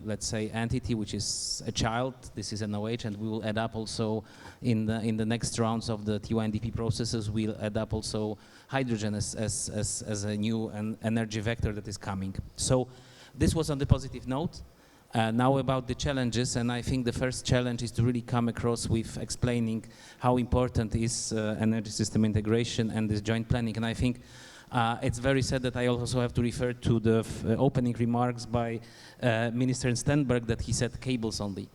Speaker 7: let's say, entity, which is a child. This is an OH, and we will add up also in the next rounds of the TYNDP processes. We'll add up also hydrogen as a new energy vector that is coming. So this was on the positive note. Now about the challenges, and I think the first challenge is to really come across with explaining how important is energy system integration and this joint planning. And I think It's very sad that I also have to refer to the opening remarks by Minister Stenberg that he said cables only.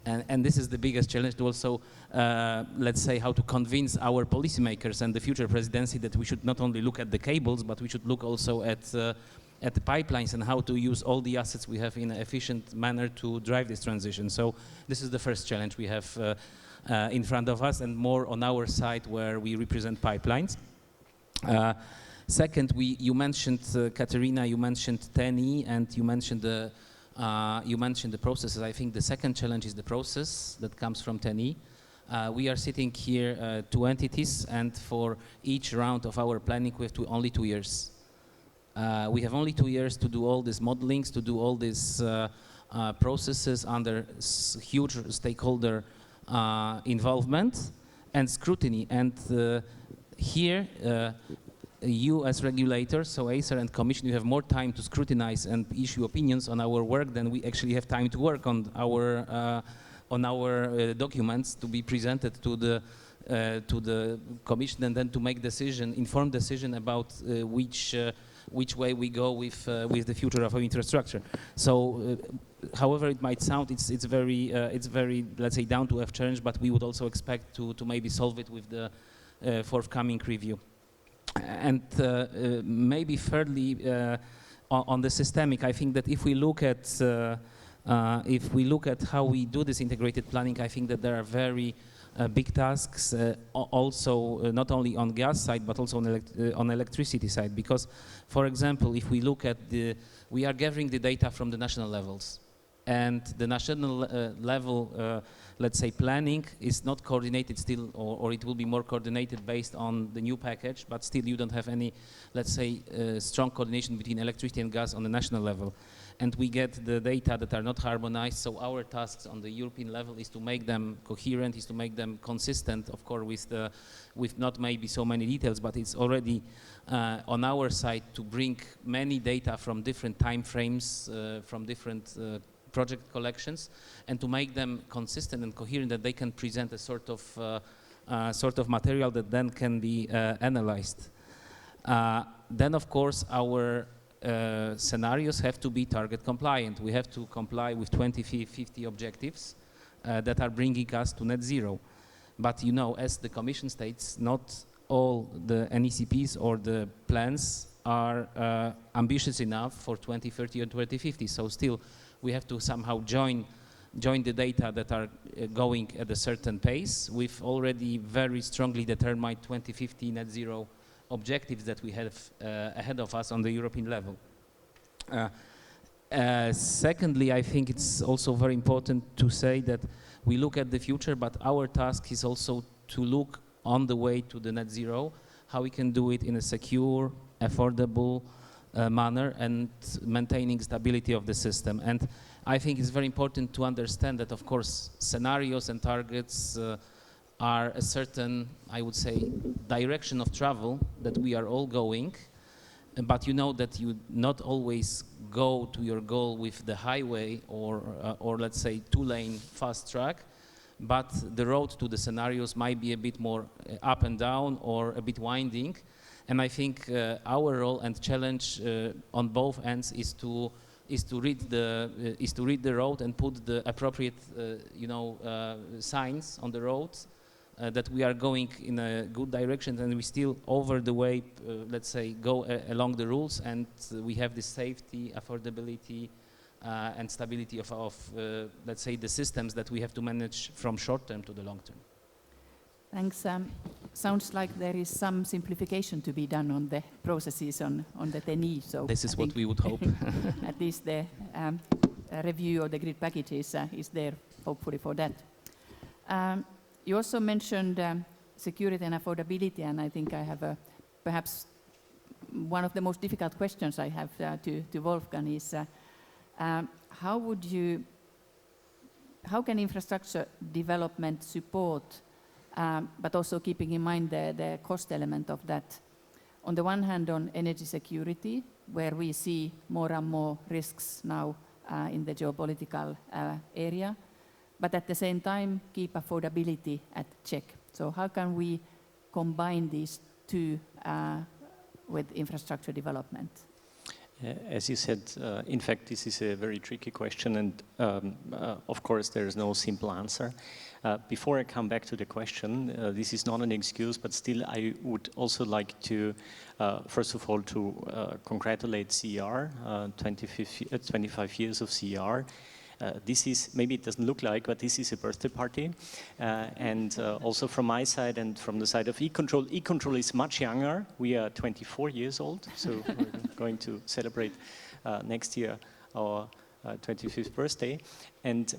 Speaker 7: And this is the biggest challenge to also, let's say, how to convince our policymakers and the future presidency that we should not only look at the cables, but we should look also at the pipelines and how to use all the assets we have in an efficient manner to drive this transition. So this is the first challenge we have in front of us, and more on our side where we represent pipelines. Second, you mentioned, Katerina, you mentioned TENI, and you mentioned the processes. I think the second challenge is the process that comes from TENI. We are sitting here, 2 entities, and for each round of our planning, we have only 2 years. We have only 2 years to do all these modelings, to do all these processes under huge stakeholder involvement and scrutiny. And here, you as regulators, so ACER and Commission, you have more time to scrutinize and issue opinions on our work than we actually have time to work on our documents to be presented to the Commission, and then to make informed decision about which way we go with the future of our infrastructure. So, however it might sound, it's very let's say down to earth challenge, but we would also expect to maybe solve it with the forthcoming review. And maybe thirdly, on the systemic, I think that if we look at how we do this integrated planning, I think that there are very big tasks, also not only on gas side but also on electricity side. Because, for example, if we look at we are gathering the data from the national levels, and the national level, let's say, planning is not coordinated still, or it will be more coordinated based on the new package, but still you don't have any, let's say, strong coordination between electricity and gas on the national level. And we get the data that are not harmonized, so our tasks on the European level is to make them coherent, is to make them consistent, of course, with not maybe so many details, but it's already on our side to bring many data from different time frames, from different project collections, and to make them consistent and coherent, that they can present a sort of material that then can be analyzed. Then, of course, our scenarios have to be target compliant. We have to comply with 2050 objectives that are bringing us to net zero. But you know, as the Commission states, not all the NECPs or the plans are ambitious enough for 2030 or 2050. So still, we have to somehow join the data that are going at a certain pace with already very strongly determined 2050 net zero objectives that we have ahead of us on the European level. Secondly, I think it's also very important to say that we look at the future, but our task is also to look on the way to the net zero, how we can do it in a secure, affordable manner, and maintaining stability of the system. And I think it's very important to understand that, of course, scenarios and targets are a certain, I would say, direction of travel that we are all going, but you know that you not always go to your goal with the highway or let's say 2-lane fast track, but the road to the scenarios might be a bit more up and down or a bit winding. And I think our role and challenge on both ends is to read the road and put the appropriate signs on the road that we are going in a good direction, and we still over the way, let's say, go along the rules, and we have the safety, affordability, and stability of let's say, the systems that we have to manage from short term to the long term.
Speaker 4: Thanks. Sounds like there is some simplification to be done on the processes on the TENI. So
Speaker 7: this is what we would hope.
Speaker 4: At least the review of the grid package is there, hopefully, for that. You also mentioned security and affordability, and I think I have perhaps one of the most difficult questions I have to Wolfgang is how can infrastructure development support, but also keeping in mind the cost element of that, on the one hand on energy security, where we see more and more risks now in the geopolitical area, but at the same time keep affordability at check. So how can we combine these two with infrastructure development?
Speaker 10: As you said, in fact, this is a very tricky question, and of course, there is no simple answer. Before I come back to the question, this is not an excuse, but still, I would also like to, first of all, to congratulate CER, 25 years of CER. This is, maybe it doesn't look like, but this is a birthday party. And also from my side and from the side of e-control is much younger. We are 24 years old, so we're going to celebrate next year our 25th birthday. And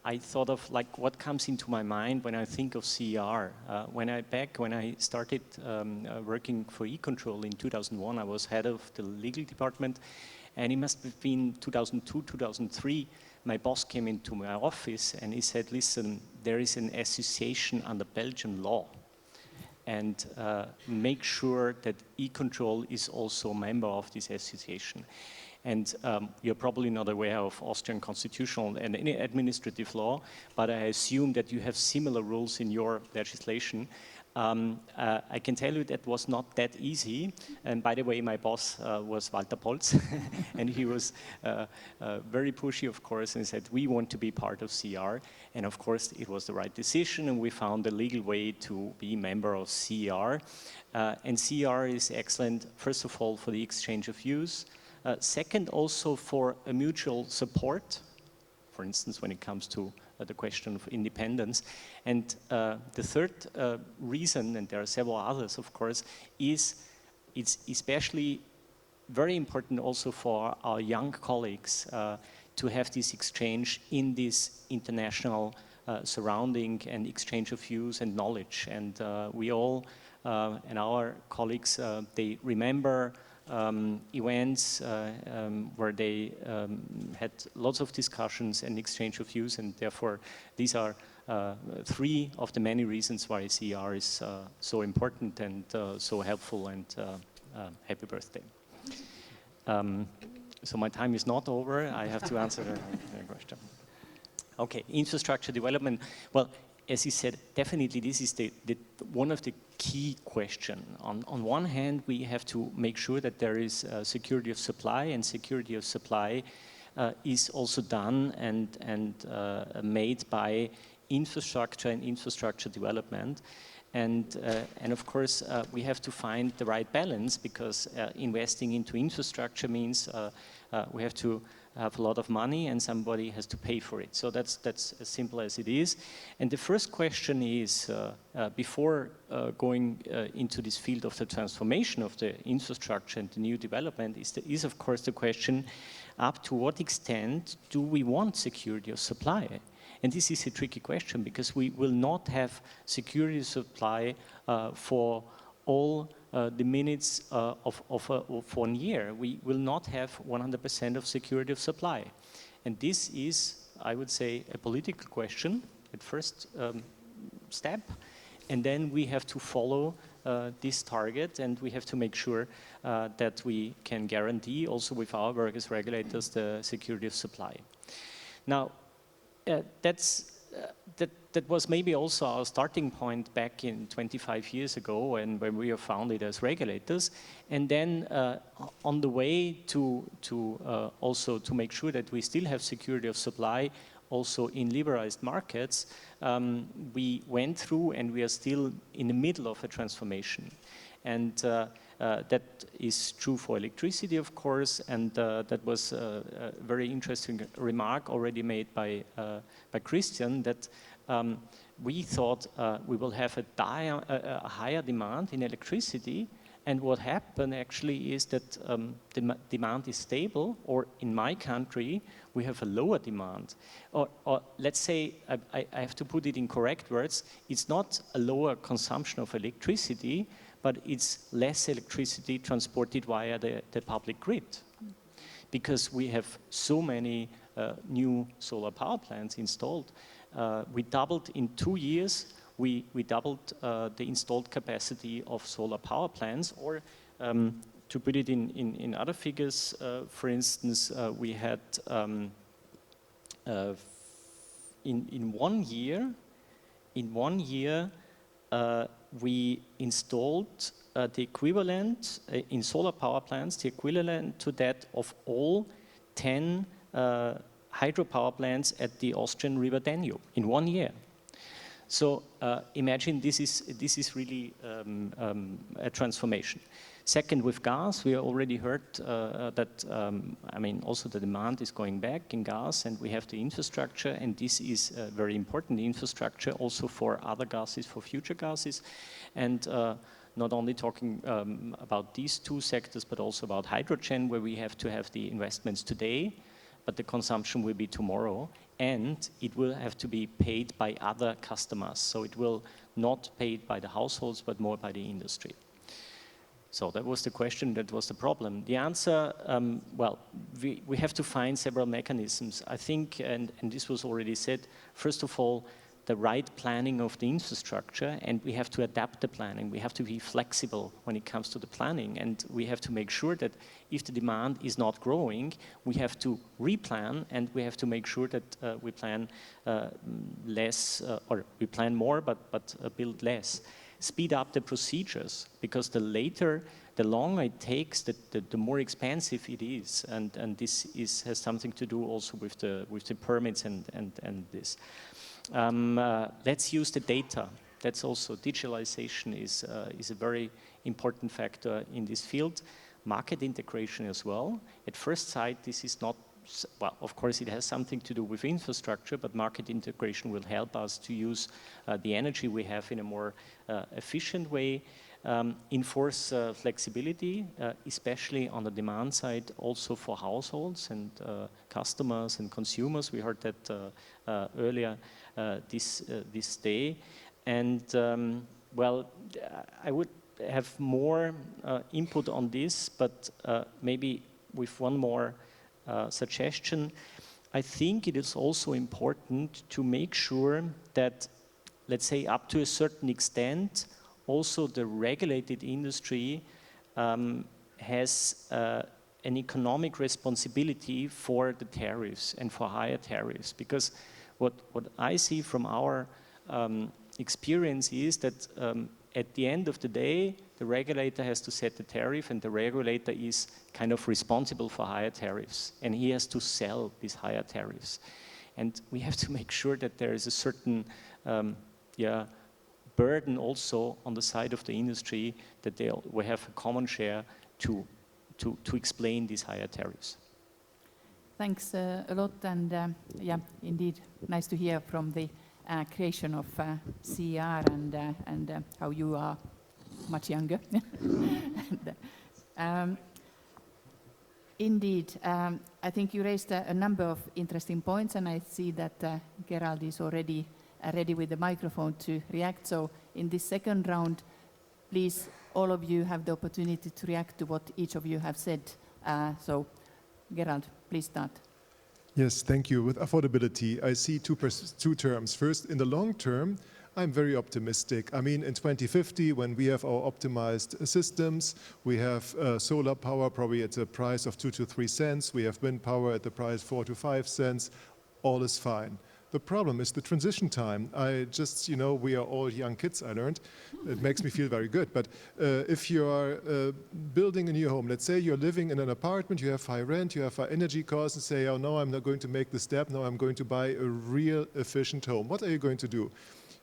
Speaker 10: I thought of like what comes into my mind when I think of CER. When I started working for e-control in 2001, I was head of the legal department, and it must have been 2002, 2003. My boss came into my office and he said, listen, there is an association under Belgian law, and make sure that e-control is also a member of this association. And you're probably not aware of Austrian constitutional and administrative law, but I assume that you have similar rules in your legislation. I can tell you that was not that easy. And by the way, my boss was Walter Polz, and he was very pushy, of course, and said, we want to be part of CER. And of course, it was the right decision, and we found a legal way to be a member of CER. And CER is excellent, first of all, for the exchange of views. Second, also for a mutual support, for instance, when it comes to the question of independence. And the third reason, and there are several others, of course, is it's especially very important also for our young colleagues to have this exchange in this international surrounding and exchange of views and knowledge. And we all, and our colleagues, they remember events where they had lots of discussions and exchange of views, and therefore these are three of the many reasons why CER is so important and so helpful, and happy birthday. So my time is not over. I have to answer the question. Okay, infrastructure development. Well, as you said, definitely this is one of the key questions. On one hand, we have to make sure that there is security of supply, and security of supply is also done and made by infrastructure and infrastructure development. And of course, we have to find the right balance, because investing into infrastructure means we have to have a lot of money and somebody has to pay for it. So that's as simple as it is. And the first question is, before going into this field of the transformation of the infrastructure and the new development, is of course the question, up to what extent do we want security of supply? And this is a tricky question, because we will not have security of supply for all the minutes of 1 year. We will not have 100% of security of supply. And this is, I would say, a political question at first step. And then we have to follow this target, and we have to make sure that we can guarantee also with our work as regulators the security of supply. Now, that was maybe also our starting point back in 25 years ago when we were founded as regulators. And then on the way to also to make sure that we still have security of supply also in liberalized markets, we went through, and we are still in the middle of a transformation. And that is true for electricity, of course, and that was a very interesting remark already made by Christian, that we thought we will have a higher demand in electricity, and what happened actually is that the demand is stable, or in my country we have a lower demand. Or let's say, I have to put it in correct words, it's not a lower consumption of electricity, but it's less electricity transported via the public grid. Because we have so many new solar power plants installed. We doubled in 2 years, we doubled the installed capacity of solar power plants, or to put it in other figures, for instance, we had in 1 year, we installed the equivalent in solar power plants, the equivalent to that of all 10 hydropower plants at the Austrian River Danube in 1 year. So imagine this is really a transformation. Second, with gas, we already heard that, I mean, also the demand is going back in gas, and we have the infrastructure, and this is very important, the infrastructure also for other gases, for future gases, and not only talking about these two sectors, but also about hydrogen, where we have to have the investments today, but the consumption will be tomorrow, and it will have to be paid by other customers. So it will not paid by the households, but more by the industry. So that was the question, that was the problem. The answer, well, we have to find several mechanisms. I think, and this was already said, first of all, the right planning of the infrastructure, and we have to adapt the planning. We have to be flexible when it comes to the planning, and we have to make sure that if the demand is not growing, we have to replan, and we have to make sure that we plan less, or we plan more, but build less. Speed up the procedures, because the longer it takes, the more expensive it is, and this has something to do also with the permits and this. Let's use the data. That's also, digitalization is a very important factor in this field. Market integration as well. At first sight, this is not, well, of course it has something to do with infrastructure, but market integration will help us to use the energy we have in a more efficient way. Enforce flexibility, especially on the demand side, also for households and customers and consumers. We heard that earlier this day. And well, I would have more input on this, but maybe with one more suggestion. I think it is also important to make sure that, let's say, up to a certain extent, also the regulated industry has an economic responsibility for the tariffs and for higher tariffs. Because what I see from our experience is that at the end of the day, the regulator has to set the tariff, and the regulator is kind of responsible for higher tariffs, and he has to sell these higher tariffs. And we have to make sure that there is a certain burden also on the side of the industry, that we have a common share to explain these higher tariffs.
Speaker 4: Thanks a lot, and yeah, indeed, nice to hear from the creation of CEER and how you are much younger. Indeed, I think you raised a number of interesting points, and I see that Gerald is already ready with the microphone to react. So in this second round, please, all of you have the opportunity to react to what each of you have said. So Gerald, please start.
Speaker 8: Yes, thank you. With affordability, I see two terms. First, in the long term, I'm very optimistic. I mean, in 2050, when we have our optimized systems, we have solar power probably at a price of 2 to 3 cents. We have wind power at the price 4 to 5 cents. All is fine. The problem is the transition time. I just, you know, we are all young kids, I learned. It makes me feel very good. But if you are building a new home, let's say you're living in an apartment, you have high rent, you have high energy costs, and say, oh no, I'm not going to make the step, no, I'm going to buy a real efficient home. What are you going to do?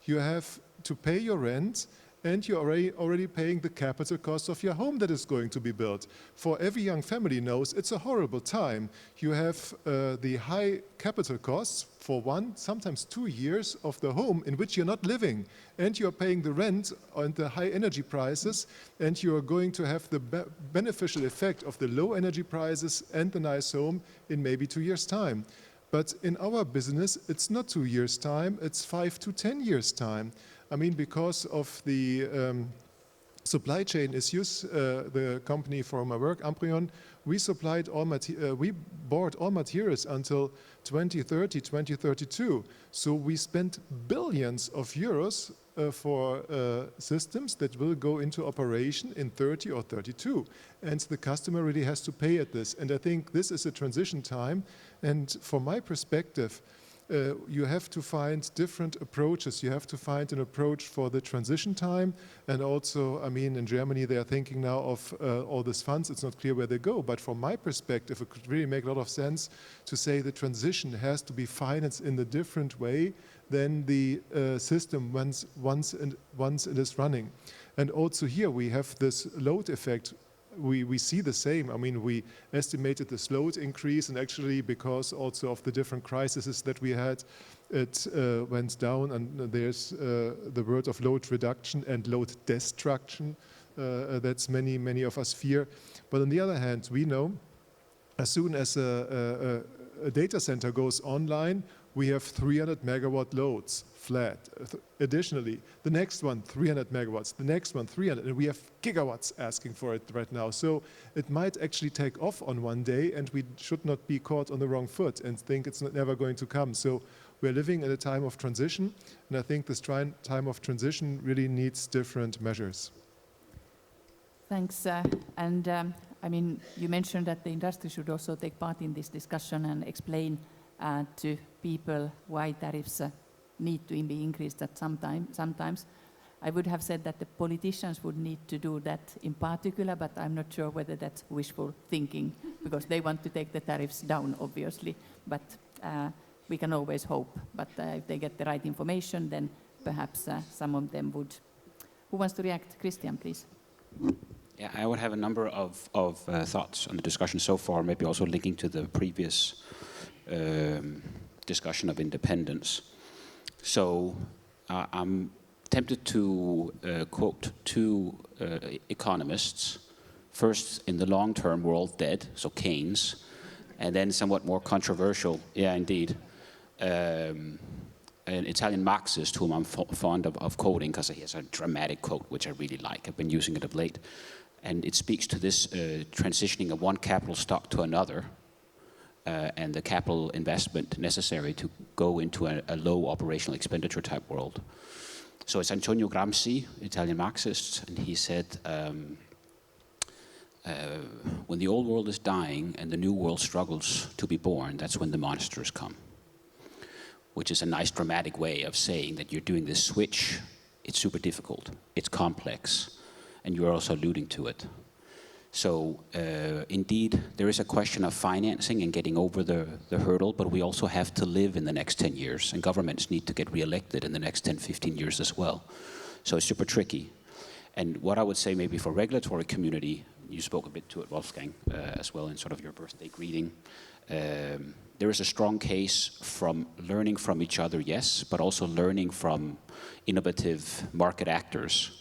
Speaker 8: You have to pay your rent, and you're already paying the capital cost of your home that is going to be built. For every young family knows it's a horrible time. You have the high capital costs for 1, sometimes 2 years of the home in which you're not living, and you're paying the rent and the high energy prices, and you're going to have the beneficial effect of the low energy prices and the nice home in maybe 2 years' time. But in our business, it's not 2 years' time, it's 5 to 10 years' time. I mean, because of the supply chain issues, the company for my work, Amprion, we bought all materials until 2030, 2032. So we spent billions of euros for systems that will go into operation in 30 or 32. And the customer really has to pay at this. And I think this is a transition time. And from my perspective, you have to find different approaches. You have to find an approach for the transition time, and also, I mean, in Germany they are thinking now of all these funds. It's not clear where they go, but from my perspective, it could really make a lot of sense to say the transition has to be financed in a different way than the system once it is running. And also here we have this load effect. We see the same. I mean, we estimated this load increase, and actually because also of the different crises that we had, it went down, and there's the word of load reduction and load destruction. That's many of us fear. But on the other hand, we know as soon as a data center goes online, we have 300 megawatt loads flat. Additionally, the next one, 300 megawatts, the next one, 300, and we have gigawatts asking for it right now. So it might actually take off on one day, and we should not be caught on the wrong foot and think it's never going to come. So we're living in a time of transition, and I think this time of transition really needs different measures.
Speaker 4: Thanks. I mean, you mentioned that the industry should also take part in this discussion and explain to people why tariffs need to be increased at sometimes. I would have said that the politicians would need to do that in particular, but I'm not sure whether that's wishful thinking, because they want to take the tariffs down, obviously. But we can always hope. But if they get the right information, then perhaps some of them would. Who wants to react? Christian, please.
Speaker 9: Yeah, I would have a number of thoughts on the discussion so far, maybe also linking to the previous discussion of independence. So I'm tempted to quote two economists. First, in the long-term world, dead, so Keynes, and then somewhat more controversial, yeah, indeed, an Italian Marxist whom I'm fond of quoting because he has a dramatic quote which I really like. I've been using it of late. And it speaks to this transitioning of one capital stock to another, and the capital investment necessary to go into a low operational expenditure type world. So it's Antonio Gramsci, Italian Marxist, and he said, when the old world is dying and the new world struggles to be born, that's when the monsters come. Which is a nice dramatic way of saying that you're doing this switch. It's super difficult, it's complex, and you're also alluding to it. So indeed, there is a question of financing and getting over the hurdle, but we also have to live in the next 10 years, and governments need to get re-elected in the next 10, 15 years as well. So it's super tricky. And what I would say maybe for regulatory community, you spoke a bit to it, Wolfgang, as well in sort of your birthday greeting, there is a strong case from learning from each other, yes, but also learning from innovative market actors.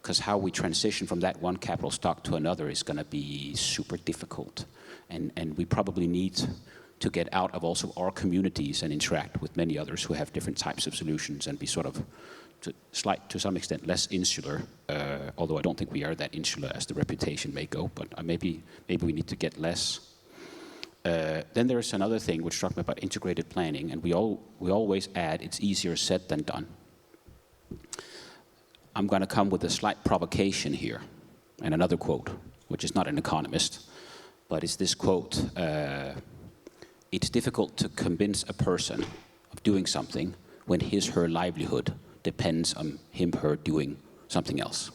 Speaker 9: Because how we transition from that one capital stock to another is going to be super difficult. And we probably need to get out of also our communities and interact with many others who have different types of solutions and be sort of, to some extent, less insular. Although I don't think we are that insular as the reputation may go, but maybe we need to get less. Then there's another thing which struck me about integrated planning, and we always add it's easier said than done. I'm going to come with a slight provocation here, and another quote, which is not an economist, but it's this quote, it's difficult to convince a person of doing something when her livelihood depends on her doing something else.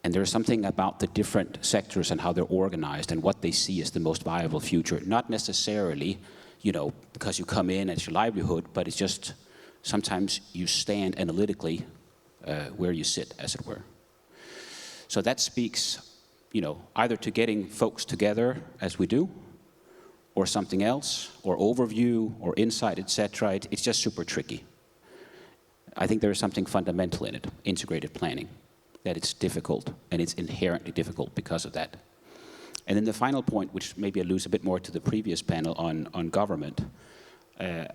Speaker 9: And there's something about the different sectors and how they're organized and what they see as the most viable future, not necessarily, because you come in as your livelihood, but it's just sometimes you stand analytically where you sit, as it were. So that speaks, either to getting folks together as we do, or something else, or overview, or insight, etc. It's just super tricky. I think there is something fundamental in it, integrated planning, that it's difficult, and it's inherently difficult because of that. And then the final point, which maybe alludes a bit more to the previous panel on government,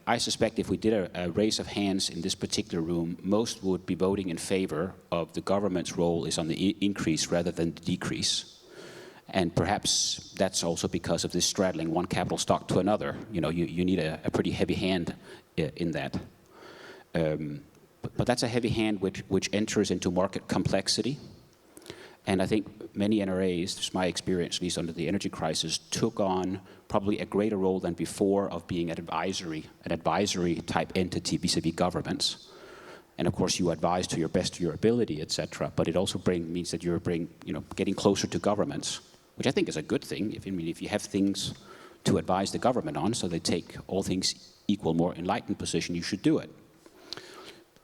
Speaker 9: I suspect if we did a raise of hands in this particular room, most would be voting in favor of the government's role is on the increase rather than the decrease. And perhaps that's also because of this straddling one capital stock to another. You need a pretty heavy hand in that. But that's a heavy hand which enters into market complexity. And I think many NRAs, this is my experience, at least under the energy crisis, took on probably a greater role than before of being an advisory type entity vis-a-vis governments. And of course, you advise to your best of your ability, etc. But it also means that you're getting closer to governments, which I think is a good thing. If you have things to advise the government on, so they take all things equal, more enlightened position, you should do it.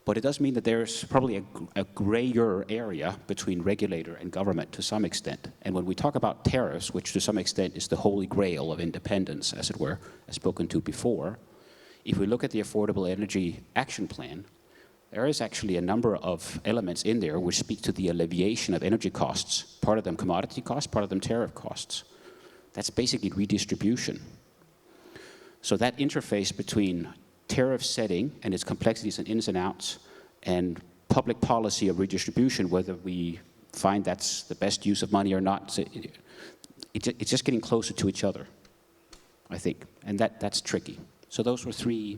Speaker 9: But it does mean that there's probably a grayer area between regulator and government to some extent. And when we talk about tariffs, which to some extent is the holy grail of independence, as it were, as spoken to before, if we look at the Affordable Energy Action Plan, there is actually a number of elements in there which speak to the alleviation of energy costs, part of them commodity costs, part of them tariff costs. That's basically redistribution. So that interface between tariff setting and its complexities and ins and outs and public policy of redistribution, whether we find that's the best use of money or not, it's just getting closer to each other, I think, and that's tricky. So those were three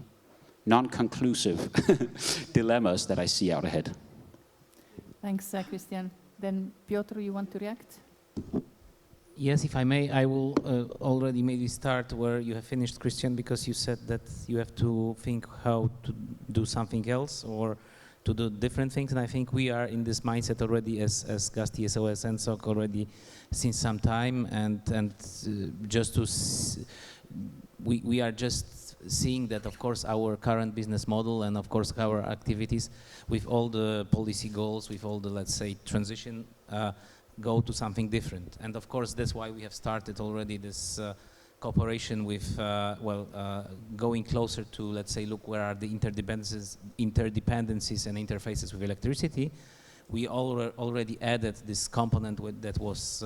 Speaker 9: non-conclusive dilemmas that I see out ahead.
Speaker 4: Thanks, Christian. Then, Piotr, you want to react?
Speaker 7: Yes, if I may, I will already maybe start where you have finished, Christian, because you said that you have to think how to do something else or to do different things, and I think we are in this mindset already as GAS, TSOS, and SOC already since some time, and just to we are just seeing that, of course, our current business model and, of course, our activities with all the policy goals, with all the, let's say, transition, go to something different. And of course, that's why we have started already this cooperation with, going closer to, let's say, look where are the interdependencies and interfaces with electricity. We already added this component that was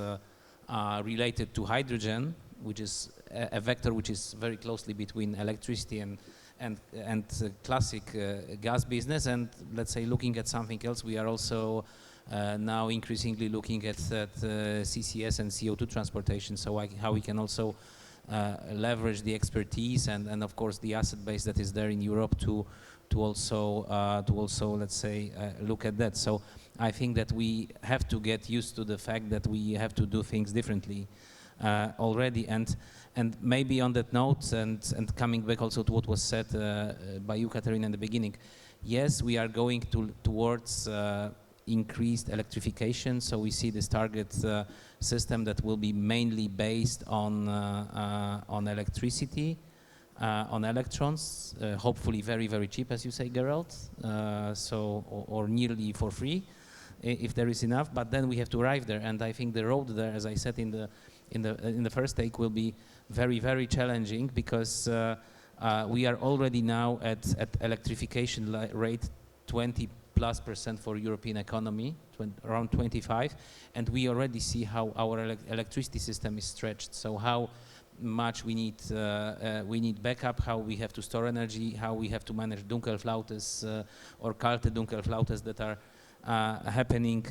Speaker 7: related to hydrogen, which is a vector which is very closely between electricity and classic gas business. And let's say, looking at something else, we are also now increasingly looking at CCS and CO2 transportation, so how we can also leverage the expertise and of course the asset base that is there in Europe to also let's say look at that. So I think that we have to get used to the fact that we have to do things differently already. And maybe on that note, and coming back also to what was said by you, Katerina, in the beginning, yes, we are going towards increased electrification. So we see this target system that will be mainly based on electricity, on electrons, hopefully very, very cheap, as you say, Gerald, or nearly for free, if there is enough. But then we have to arrive there, and I think the road there, as I said in the first take, will be very, very challenging, because we are already now at electrification rate 20+% for European economy, around 25, and we already see how our electricity system is stretched. So how much we need backup, how we have to store energy, how we have to manage Dunkelflautes or kalte Dunkelflautes that are happening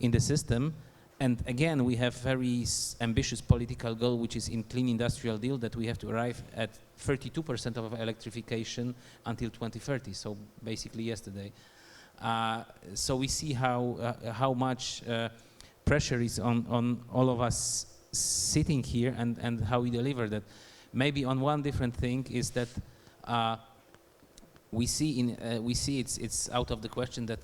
Speaker 7: in the system. And again, we have very ambitious political goal, which is in Clean Industrial Deal, that we have to arrive at 32% of electrification until 2030. So basically yesterday. So we see how much pressure is on all of us sitting here, and how we deliver that. Maybe on one different thing is that we see it's out of the question that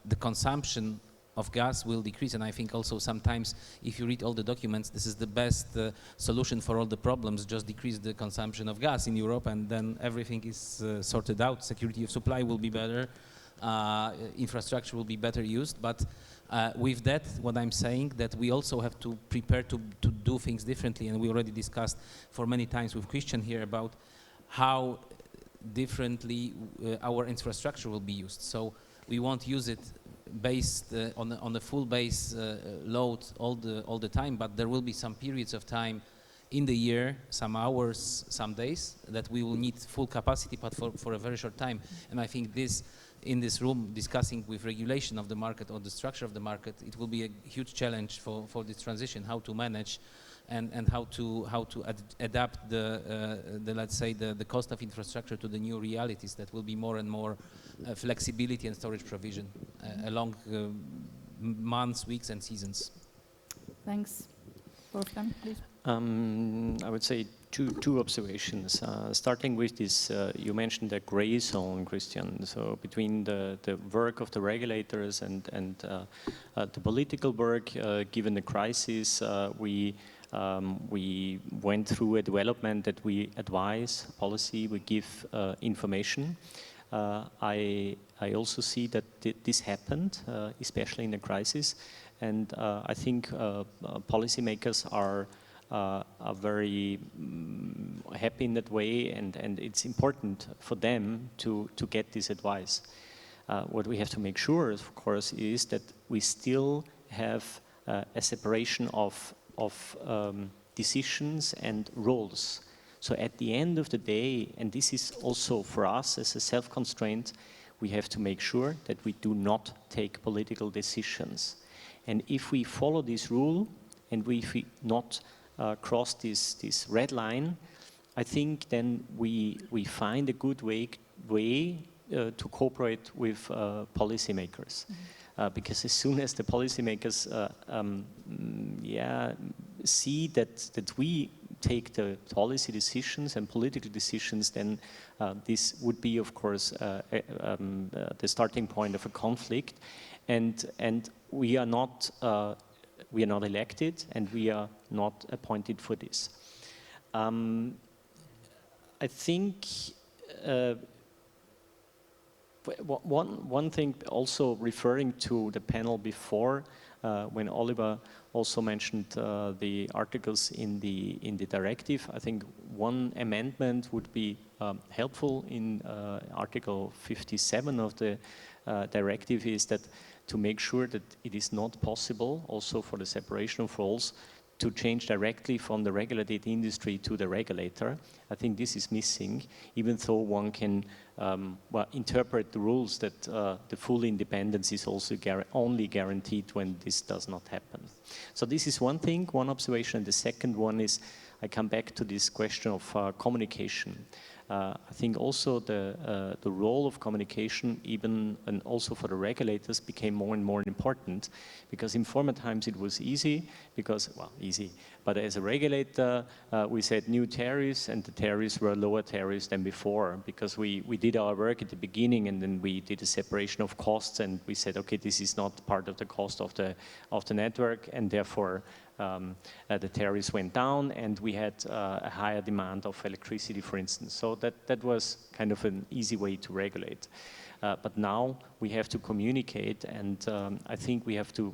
Speaker 7: the consumption of gas will decrease, and I think also sometimes if you read all the documents, this is the best solution for all the problems. Just decrease the consumption of gas in Europe, and then everything is sorted out. Security of supply will be better, infrastructure will be better used. But with that, what I'm saying, that we also have to prepare to do things differently, and we already discussed for many times with Christian here about how differently our infrastructure will be used. So we won't use it based on the full base load all the time, but there will be some periods of time in the year, some hours, some days, that we will need full capacity, but for a very short time. And I think this, in this room, discussing with regulation of the market or the structure of the market, it will be a huge challenge for this transition, how to manage and how to adapt the let's say the cost of infrastructure to the new realities that will be more and more flexibility and storage provision along months, weeks, and seasons.
Speaker 4: Thanks. Wolfgang, please.
Speaker 10: I would say two observations. Starting with this, you mentioned the gray zone, Christian. So between the work of the regulators and the political work, given the crisis, we went through a development that we advise policy, we give information. I also see that this happened, especially in the crisis, and I think policymakers are very happy in that way, and it's important for them to get this advice. What we have to make sure, of course, is that we still have a separation of decisions and roles. So at the end of the day, and this is also for us as a self-constraint, we have to make sure that we do not take political decisions. And if we follow this rule, and if we not cross this red line, I think then we find a good way to cooperate with policymakers. Because as soon as the policymakers see that we take the policy decisions and political decisions, then this would be, of course, the starting point of a conflict. And we are not elected, and we are not appointed for this. I think one thing, also referring to the panel before, when Oliver also mentioned the articles in the directive, I think one amendment would be helpful in Article 57 of the directive, is that to make sure that it is not possible, also for the separation of roles, to change directly from the regulated industry to the regulator. I think this is missing, even though one can interpret the rules that the full independence is also only guaranteed when this does not happen. So this is one thing, one observation. And the second one is, I come back to this question of communication. I think also the role of communication, even and also for the regulators, became more and more important, because in former times it was easy, but as a regulator we said new tariffs, and the tariffs were lower tariffs than before, because we did our work at the beginning, and then we did a separation of costs, and we said, okay, this is not part of the cost of the network, and therefore the tariffs went down, and we had a higher demand of electricity, for instance. So that was kind of an easy way to regulate. But now we have to communicate, and I think we have to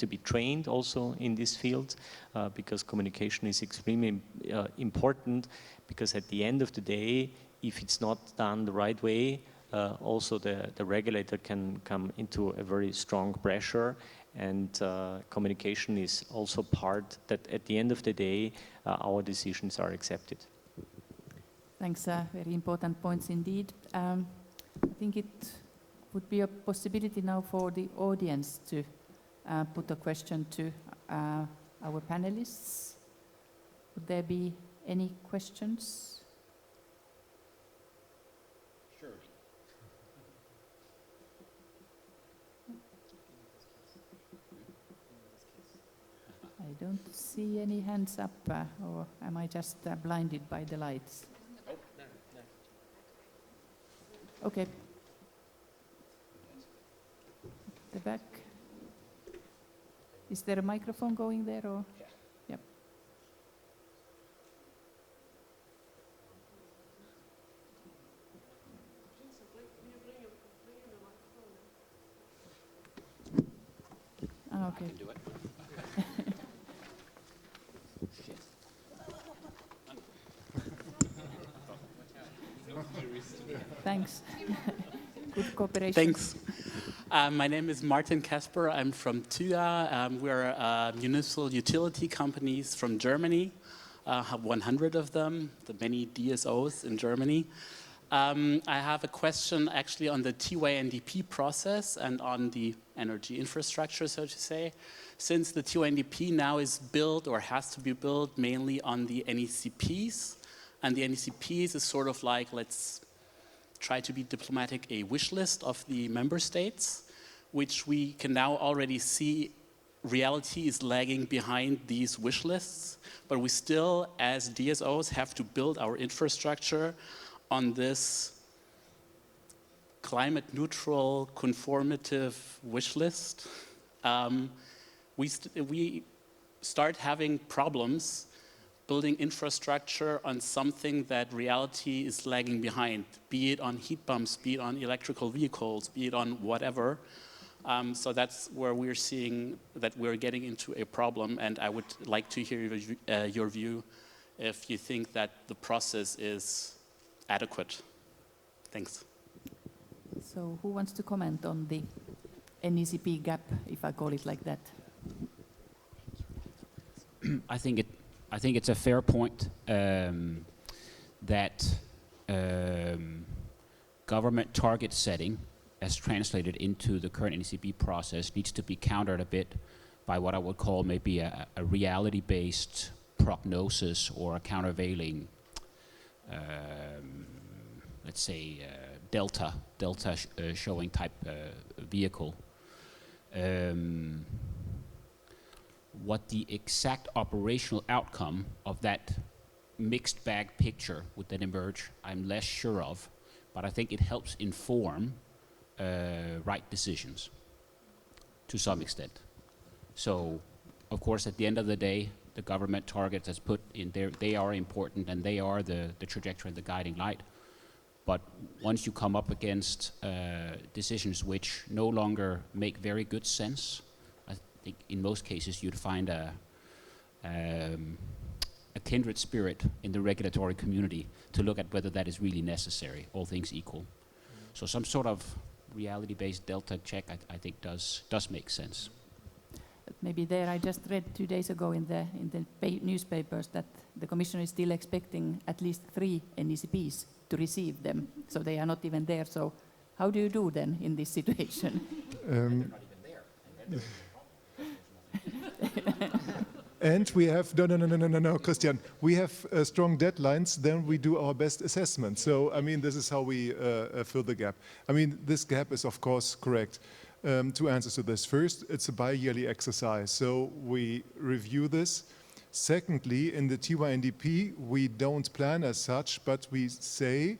Speaker 10: be trained also in this field, because communication is extremely important, because at the end of the day, if it's not done the right way, also the regulator can come into a very strong pressure. And communication is also part that at the end of the day, our decisions are accepted.
Speaker 4: Thanks, very important points indeed. I think it would be a possibility now for the audience to put a question to our panelists. Would there be any questions? I don't see any hands up, or am I just blinded by the lights? Okay. The back. Is there a microphone going there, or? Yep. Okay.
Speaker 9: I can do it.
Speaker 4: Thanks. Good cooperation.
Speaker 11: Thanks. My name is Martin Kasper. I'm from CEER. We're municipal utility companies from Germany. Have 100 of them, the many DSOs in Germany. I have a question actually on the TYNDP process and on the energy infrastructure, so to say. Since the TYNDP now is built or has to be built mainly on the NECPs, and the NECPs is sort of like, let's try to be diplomatic, a wish list of the member states, which we can now already see reality is lagging behind these wish lists, but we still, as DSOs, have to build our infrastructure on this climate neutral, conformative wish list. We start having problems building infrastructure on something that reality is lagging behind, be it on heat pumps, be it on electrical vehicles, be it on whatever. So that's where we're seeing that we're getting into a problem, and I would like to hear your view if you think that the process is adequate. Thanks.
Speaker 4: So who wants to comment on the NECP gap, if I call it like that?
Speaker 9: I think it's a fair point that government target setting, as translated into the current NECP process, needs to be countered a bit by what I would call maybe a reality-based prognosis or a countervailing, let's say, delta showing type vehicle. What the exact operational outcome of that mixed bag picture would then emerge, I'm less sure of, but I think it helps inform right decisions to some extent. So, of course, at the end of the day, the government targets as put in there, they are important and they are the trajectory and the guiding light. But once you come up against decisions which no longer make very good sense, I think in most cases you'd find a kindred spirit in the regulatory community to look at whether that is really necessary, all things equal. So some sort of reality-based delta check, I think does make sense.
Speaker 4: But maybe there, I just read 2 days ago in the newspapers that the Commission is still expecting at least 3 NECPs to receive them, so they are not even there. So how do you do then in this situation?
Speaker 8: They're not even there. And we have, no, Christian, we have strong deadlines, then we do our best assessment. So, I mean, this is how we fill the gap. I mean, this gap is, of course, correct. 2 answers to this. First, it's a bi-yearly exercise, so we review this. Secondly, in the TYNDP, we don't plan as such, but we say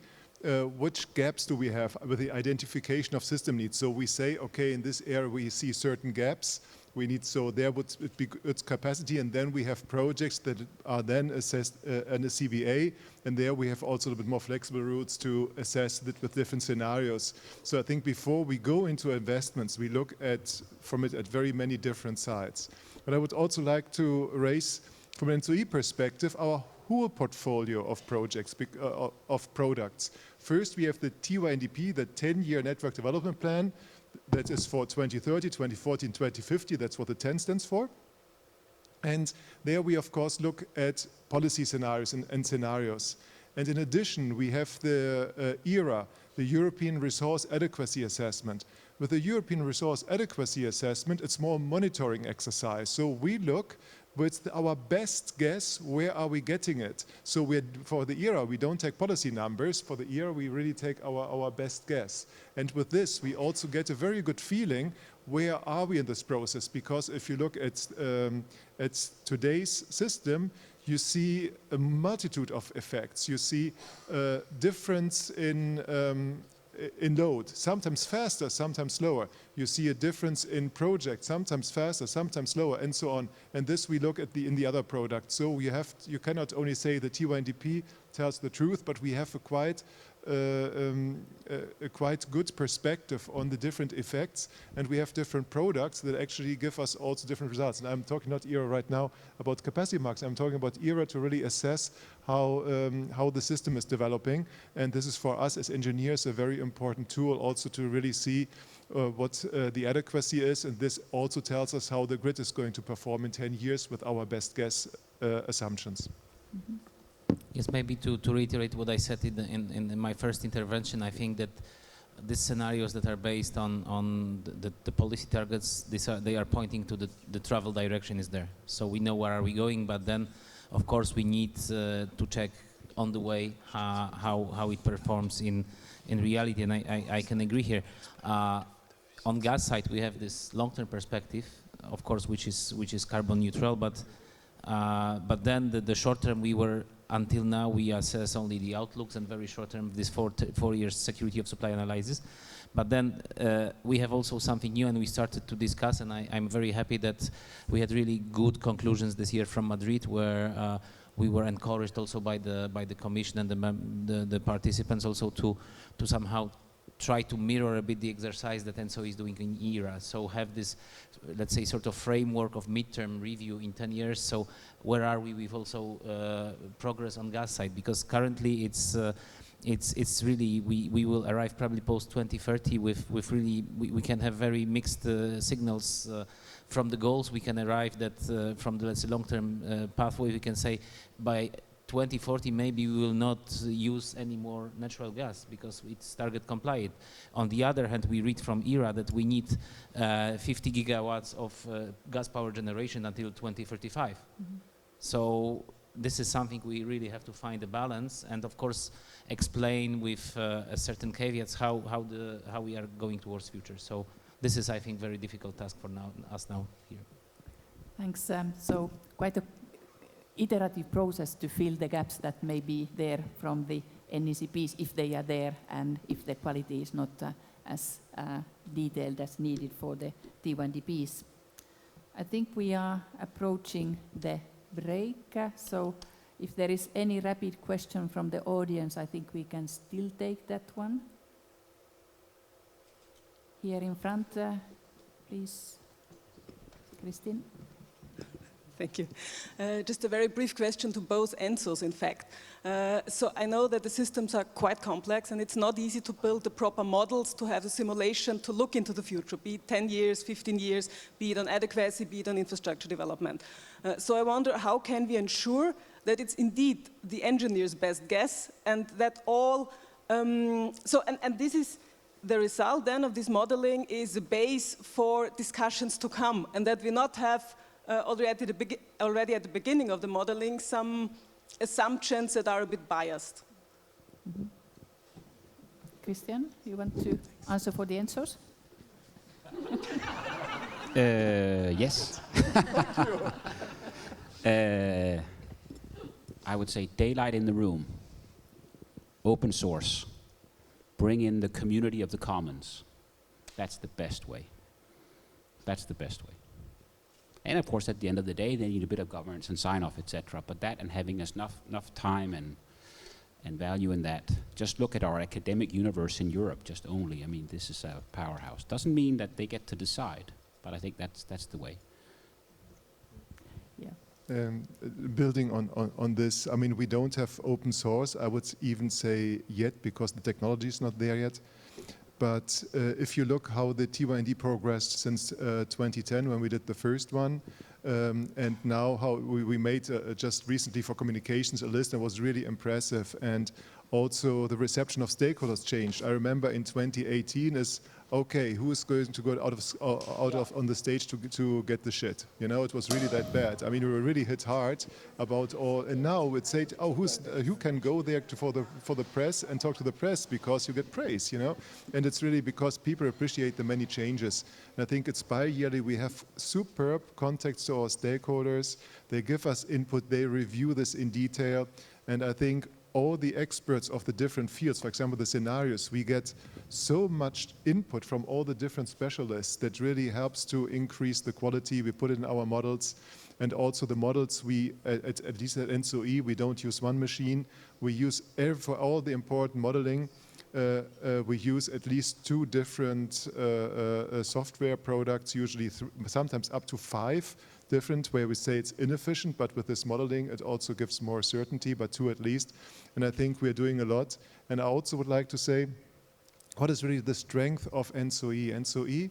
Speaker 8: which gaps do we have with the identification of system needs. So we say, okay, in this area we see certain gaps. We need, so there would be its capacity, and then we have projects that are then assessed in a CVA, and there we have also a little bit more flexible routes to assess it with different scenarios. So I think before we go into investments, we look at from it at very many different sides. But I would also like to raise, from an SOE perspective, our whole portfolio of projects, of products. First, we have the TYNDP, the 10-year network development plan. That is for 2030, 2040, and 2050. That's what the 10 stands for. And there we, of course, look at policy scenarios and scenarios. And in addition, we have the ERA, the European Resource Adequacy Assessment. With the European Resource Adequacy Assessment, it's more a monitoring exercise. So we look with our best guess, where are we getting it? So for the ERA, we don't take policy numbers. For the ERA, we really take our best guess. And with this, we also get a very good feeling, where are we in this process? Because if you look at today's system, you see a multitude of effects. You see difference in load, sometimes faster, sometimes slower. You see a difference in projects, sometimes faster, sometimes slower, and so on. And this we look at in the other products. So you cannot only say the TYNDP tells the truth, but we have a quite good perspective on the different effects, and we have different products that actually give us also different results. And I'm talking not ERA right now about capacity marks. I'm talking about ERA to really assess how the system is developing, and this is for us as engineers a very important tool also to really see what the adequacy is, and this also tells us how the grid is going to perform in 10 years with our best guess assumptions.
Speaker 4: Mm-hmm.
Speaker 7: Yes, maybe to reiterate what I said in my first intervention, I think that these scenarios that are based on the policy targets, they are pointing to the travel direction is there. So we know where are we going, but then, of course, we need to check on the way how it performs in reality, and I can agree here. On gas side, we have this long-term perspective of course, which is carbon neutral. But then the short term, we were until now we assess only the outlooks, and very short term this 4 years security of supply analysis. But then we have also something new, and we started to discuss, and I'm very happy that we had really good conclusions this year from Madrid, where we were encouraged also by the Commission and the participants also to somehow try to mirror a bit the exercise that ENTSO is doing in ERA. So have this, let's say, sort of framework of midterm review in 10 years. So where are we with also progress on gas side? Because currently it's really, we will arrive probably post 2030 with really, we can have very mixed signals from the goals. We can arrive that from the, let's say, long-term pathway, we can say by 2040 maybe we will not use any more natural gas because it's target compliant. On the other hand, we read from ERA that we need 50 gigawatts of gas power generation until 2035. Mm-hmm. So this is something we really have to find a balance, and of course explain with a certain caveats how we are going towards future. So this is, I think, very difficult task for us now here.
Speaker 4: Thanks. So quite a iterative process to fill the gaps that may be there from the NECPs, if they are there, and if the quality is not as detailed as needed for the T1DPs. I think we are approaching the break, so if there is any rapid question from the audience, I think we can still take that one. Here in front, please, Christine.
Speaker 12: Thank you. Just a very brief question to both ENTSOs, in fact. So I know that the systems are quite complex, and it's not easy to build the proper models to have a simulation to look into the future, be it 10 years, 15 years, be it on adequacy, be it on infrastructure development. So I wonder, how can we ensure that it's indeed the engineer's best guess, and that all, and this is the result then of this modeling is the base for discussions to come, and that we not have already at the beginning of the modeling some assumptions that are a bit biased.
Speaker 4: Mm-hmm. Christian, you want to answer for the answers?
Speaker 9: Yes. I would say daylight in the room, open source, bring in the community of the commons. That's the best way. That's the best way. And of course, at the end of the day, they need a bit of governance and sign-off, etc. But that, and having enough time and value in that. Just look at our academic universe in Europe, just only. I mean, this is a powerhouse. Doesn't mean that they get to decide, but I think that's the way.
Speaker 4: Yeah.
Speaker 8: Building on this, I mean, we don't have open source, I would even say yet, because the technology is not there yet. But if you look how the T1D progressed since 2010, when we did the first one, and now how we made just recently for communications a list that was really impressive, and also the reception of stakeholders changed. I remember in 2018 is, okay, who is going to go out of on the stage to get the shit? You know, it was really that bad. I mean, we were really hit hard about all, and now it's said, oh, who can go there for the press and talk to the press because you get praise, you know? And it's really because people appreciate the many changes. And I think it's bi-yearly we have superb contacts to our stakeholders. They give us input, they review this in detail, and I think all the experts of the different fields, for example, the scenarios, we get so much input from all the different specialists that really helps to increase the quality. We put it in our models, and also the models we, at least at ENTSO-E, we don't use one machine. We use, for all the important modeling, we use at least 2 different software products, usually sometimes up to 5 different, where we say it's inefficient, but with this modeling it also gives more certainty, but 2 at least. And I think we're doing a lot. And I also would like to say, what is really the strength of ENTSO-E? ENTSO-E,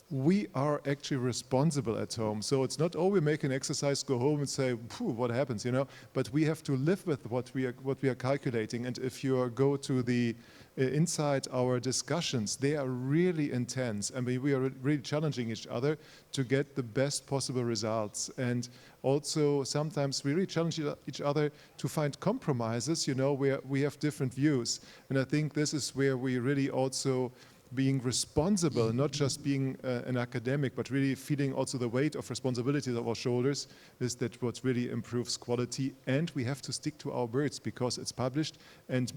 Speaker 8: we are actually responsible at home. So it's not, oh, we make an exercise, go home and say, what happens, you know? But we have to live with what we are calculating. And if you go to the inside our discussions, they are really intense. I mean, we are really challenging each other to get the best possible results. And also sometimes we really challenge each other to find compromises, you know, where we have different views. And I think this is where we really also being responsible, not just being an academic, but really feeling also the weight of responsibility on our shoulders, is that what really improves quality. And we have to stick to our words because it's published, and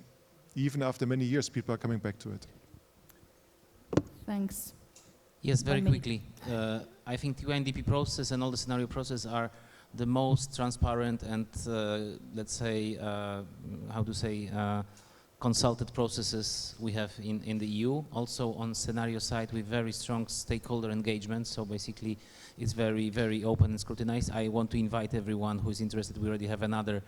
Speaker 8: even after many years, people are coming back to it.
Speaker 4: Thanks.
Speaker 7: Yes, very quickly. I think the UNDP process and all the scenario process are the most transparent and, let's say, how to say, consulted processes we have in the EU. Also on scenario side, with very strong stakeholder engagement. So basically, it's very, very open and scrutinized. I want to invite everyone who is interested. We already have another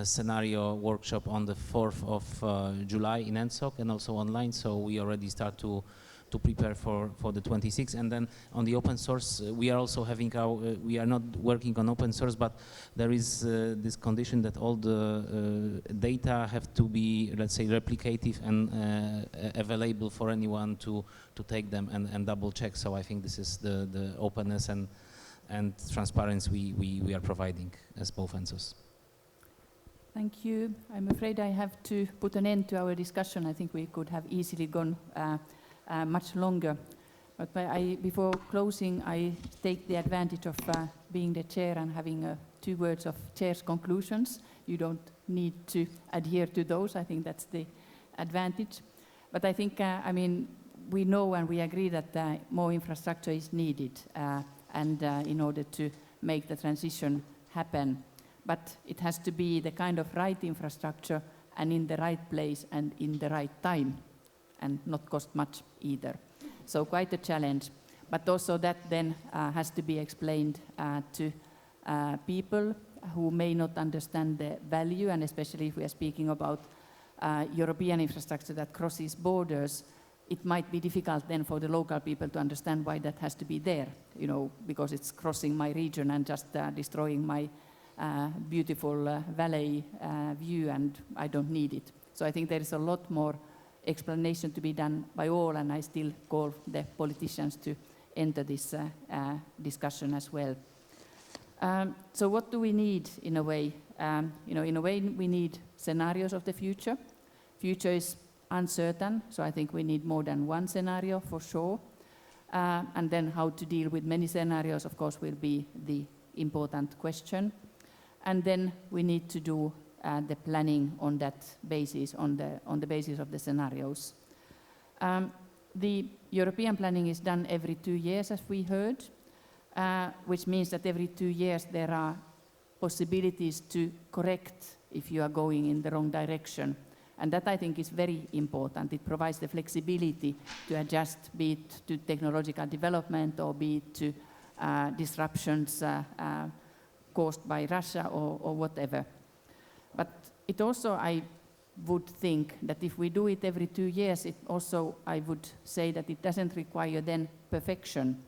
Speaker 7: scenario workshop on the 4th of July in NSOC and also online. So we already start to prepare for the 26th. And then on the open source, we are also having our, we are not working on open source, but there is this condition that all the data have to be, let's say, replicative and available for anyone to take them and double check. So I think this is the openness and transparency we are providing as both ENSOs.
Speaker 4: Thank you. I'm afraid I have to put an end to our discussion. I think we could have easily gone much longer. But before closing, I take the advantage of being the chair and having 2 words of chair's conclusions. You don't need to adhere to those. I think that's the advantage. But I think, I mean, we know and we agree that more infrastructure is needed and in order to make the transition happen. But it has to be the kind of right infrastructure and in the right place and in the right time, and not cost much either. So quite a challenge. But also that then has to be explained to people who may not understand the value, and especially if we are speaking about European infrastructure that crosses borders, it might be difficult then for the local people to understand why that has to be there, you know, because it's crossing my region and just destroying my beautiful valley view, and I don't need it. So I think there is a lot more explanation to be done by all, and I still call the politicians to enter this discussion as well. So what do we need in a way? You know, in a way we need scenarios of the future. Future is uncertain, so I think we need more than one scenario for sure. And then how to deal with many scenarios, of course, will be the important question. And then we need to do the planning on that basis, on the basis of the scenarios. The European planning is done every 2 years, as we heard, which means that every 2 years there are possibilities to correct if you are going in the wrong direction. And that I think is very important. It provides the flexibility to adjust, be it to technological development or be it to disruptions caused by Russia or whatever. But it also, I would think that if we do it every 2 years, it also, I would say that it doesn't require then perfection.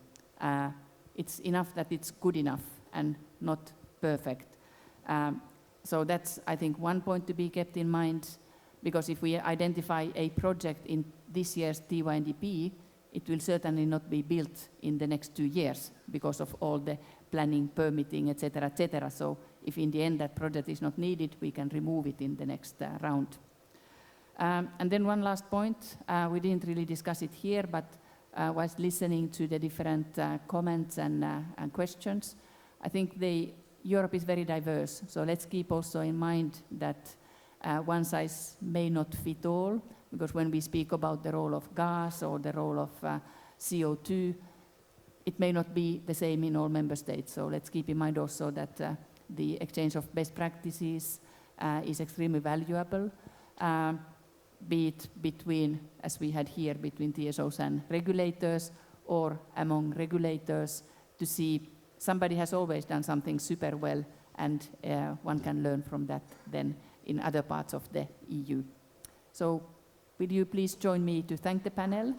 Speaker 4: It's enough that it's good enough and not perfect. So that's, I think, one point to be kept in mind, because if we identify a project in this year's TYNDP, it will certainly not be built in the next 2 years because of all the planning, permitting, etc., etc. So if in the end that project is not needed, we can remove it in the next round. And then one last point, we didn't really discuss it here, but whilst listening to the different comments and questions, I think Europe is very diverse. So let's keep also in mind that one size may not fit all, because when we speak about the role of gas or the role of CO2, it may not be the same in all member states. So let's keep in mind also that the exchange of best practices is extremely valuable, be it between, as we had here, between TSOs and regulators, or among regulators, to see somebody has always done something super well, and one can learn from that then in other parts of the EU. So will you please join me to thank the panel?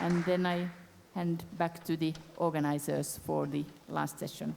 Speaker 4: And then I hand back to the organizers for the last session.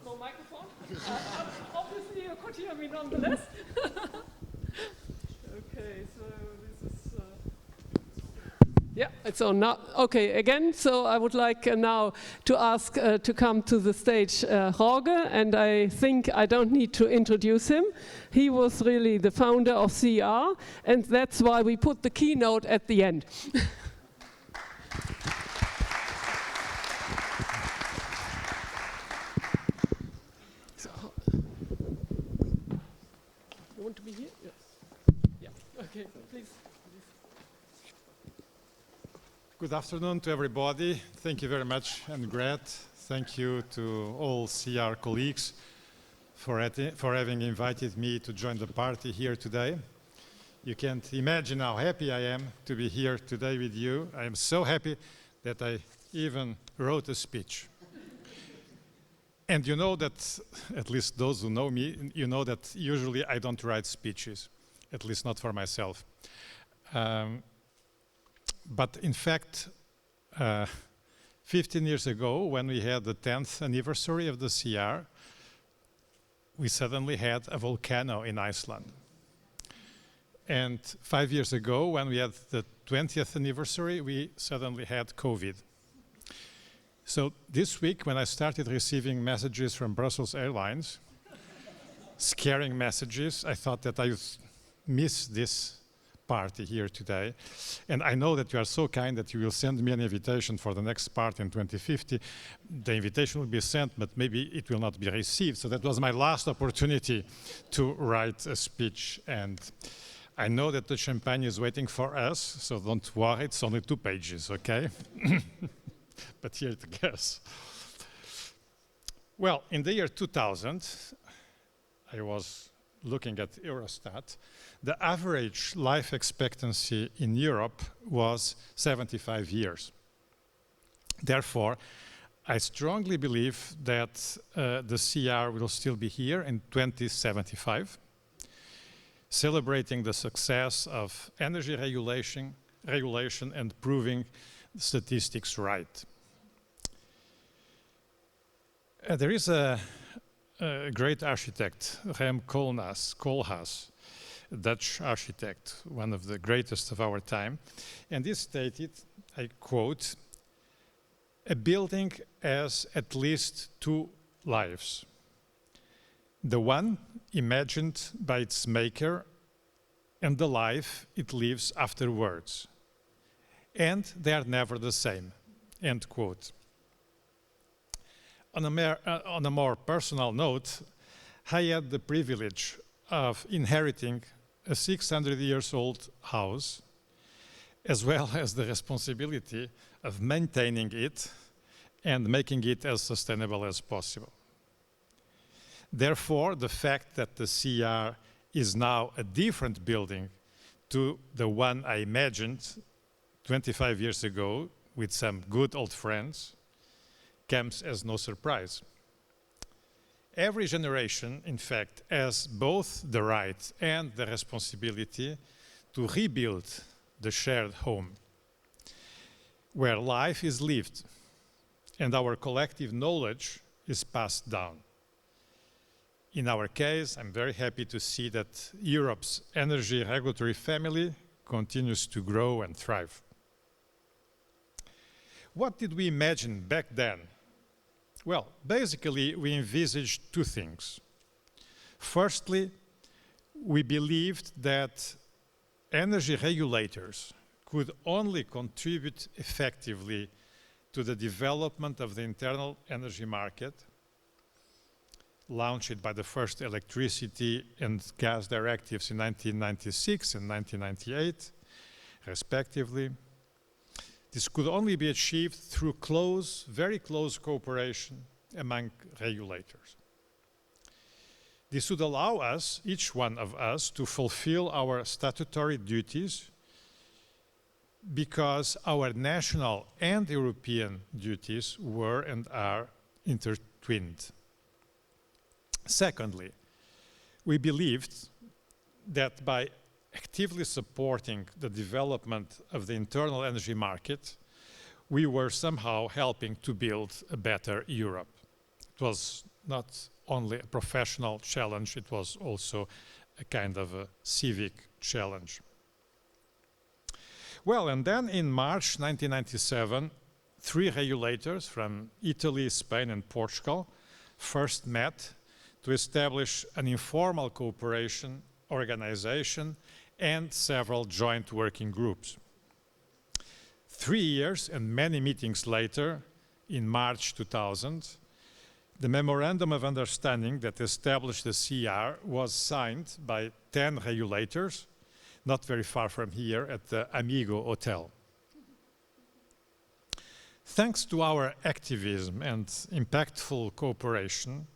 Speaker 13: No microphone? Obviously you could hear me nonetheless. Okay, so this is... Yeah, it's on now. Okay, again, so I would like now to ask to come to the stage Jorge, and I think I don't need to introduce him. He was really the founder of CEER, and that's why we put the keynote at the end. You want to be here? Yes. Yeah, okay, please.
Speaker 14: Good afternoon to everybody. Thank you very much, and Gret. Thank you to all CEER colleagues for having invited me to join the party here today. You can't imagine how happy I am to be here today with you. I am so happy that I even wrote a speech. And you know that, at least those who know me, you know that usually I don't write speeches, at least not for myself. But in fact, 15 years ago, when we had the 10th anniversary of the CEER, we suddenly had a volcano in Iceland. And 5 years ago, when we had the 20th anniversary, we suddenly had COVID. So this week, when I started receiving messages from Brussels Airlines, scaring messages, I thought that I would miss this party here today. And I know that you are so kind that you will send me an invitation for the next party in 2050. The invitation will be sent, but maybe it will not be received. So that was my last opportunity to write a speech. And I know that the champagne is waiting for us, so don't worry, it's only 2 pages, okay? But here it goes. Well, in the year 2000, I was looking at Eurostat. The average life expectancy in Europe was 75 years. Therefore, I strongly believe that the CEER will still be here in 2075, celebrating the success of energy regulation and proving statistics right. There is a great architect, Rem Koolhaas, a Dutch architect, one of the greatest of our time, and he stated, I quote, "A building has at least 2 lives. The one imagined by its maker and the life it lives afterwards. And they are never the same," end quote. On a more personal note, I had the privilege of inheriting a 600-year-old house, as well as the responsibility of maintaining it and making it as sustainable as possible. Therefore, the fact that the CEER is now a different building to the one I imagined 25 years ago with some good old friends comes as no surprise. Every generation, in fact, has both the right and the responsibility to rebuild the shared home, where life is lived and our collective knowledge is passed down. In our case, I'm very happy to see that Europe's energy regulatory family continues to grow and thrive. What did we imagine back then? Well, basically, we envisaged 2 things. Firstly, we believed that energy regulators could only contribute effectively to the development of the internal energy market, launched by the first electricity and gas directives in 1996 and 1998, respectively. This could only be achieved through very close cooperation among regulators. This would allow us, each one of us, to fulfill our statutory duties because our national and European duties were and are intertwined. Secondly, we believed that by actively supporting the development of the internal energy market, we were somehow helping to build a better Europe. It was not only a professional challenge, it was also a kind of a civic challenge. Well, and then in March 1997, 3 regulators from Italy, Spain, and Portugal first met to establish an informal cooperation organization and several joint working groups. 3 years and many meetings later, in March 2000, the Memorandum of Understanding that established the CEER was signed by 10 regulators, not very far from here at the Amigo Hotel. Thanks to our activism and impactful cooperation,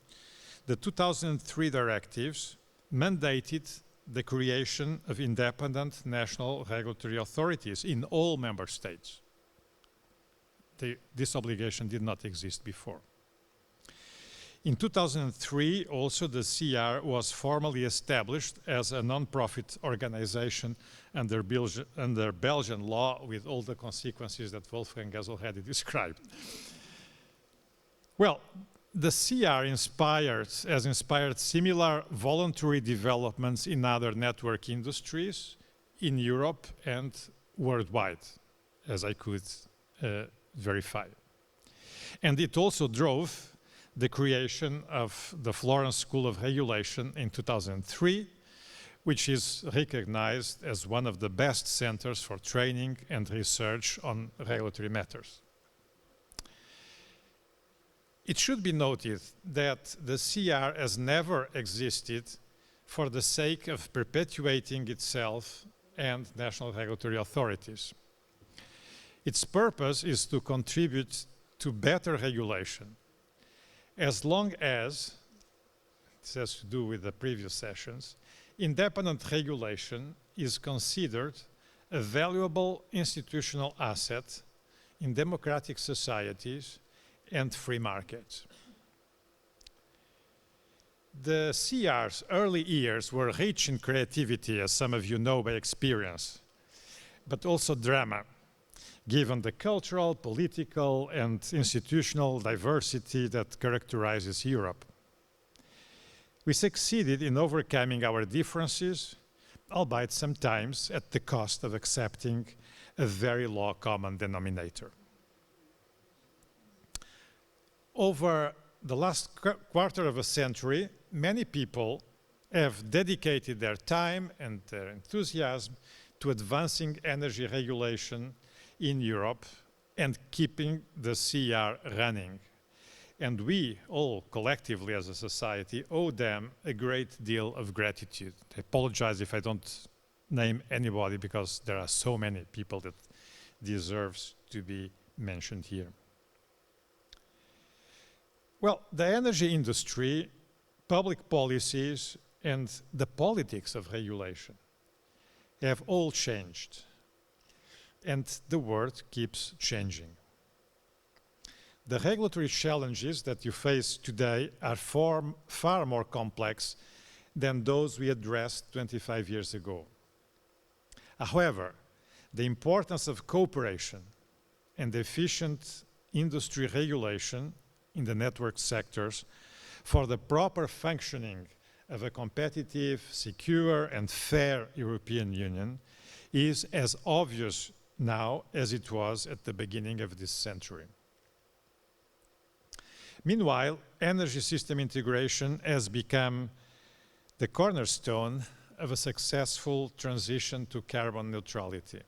Speaker 14: the 2003 directives mandated the creation of independent national regulatory authorities in all member states. This obligation did not exist before. In 2003, also the CEER was formally established as a non-profit organization under Belgian law, with all the consequences that Wolfgang has already described. Well, the CEER has inspired similar voluntary developments in other network industries in Europe and worldwide, as I could verify. And it also drove the creation of the Florence School of Regulation in 2003, which is recognized as one of the best centers for training and research on regulatory matters. It should be noted that the CEER has never existed for the sake of perpetuating itself and national regulatory authorities. Its purpose is to contribute to better regulation, as long as, this has to do with the previous sessions, independent regulation is considered a valuable institutional asset in democratic societies and free markets. The CEER's early years were rich in creativity, as some of you know by experience, but also drama, given the cultural, political, and institutional diversity that characterizes Europe. We succeeded in overcoming our differences, albeit sometimes at the cost of accepting a very low common denominator. Over the last quarter of a century, many people have dedicated their time and their enthusiasm to advancing energy regulation in Europe and keeping the CEER running. And we all collectively as a society owe them a great deal of gratitude. I apologize if I don't name anybody because there are so many people that deserves to be mentioned here. Well, the energy industry, public policies, and the politics of regulation have all changed, and the world keeps changing. The regulatory challenges that you face today are far more complex than those we addressed 25 years ago. However, the importance of cooperation and efficient industry regulation in the network sectors for the proper functioning of a competitive, secure, and fair European Union is as obvious now as it was at the beginning of this century. Meanwhile, energy system integration has become the cornerstone of a successful transition to carbon neutrality.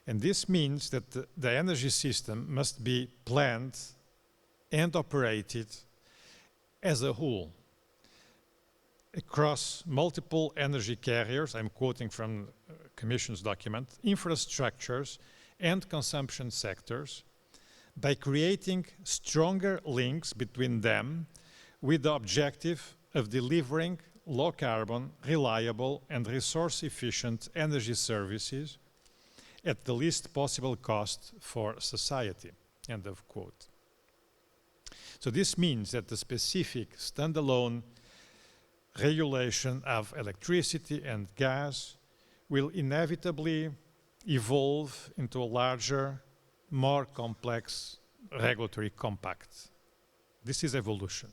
Speaker 14: And this means that the energy system must be planned and operated as a whole across multiple energy carriers, I'm quoting from the Commission's document, infrastructures and consumption sectors, by creating stronger links between them with the objective of delivering low carbon, reliable and resource efficient energy services at the least possible cost for society, end of quote. So this means that the specific standalone regulation of electricity and gas will inevitably evolve into a larger, more complex regulatory compact. This is evolution.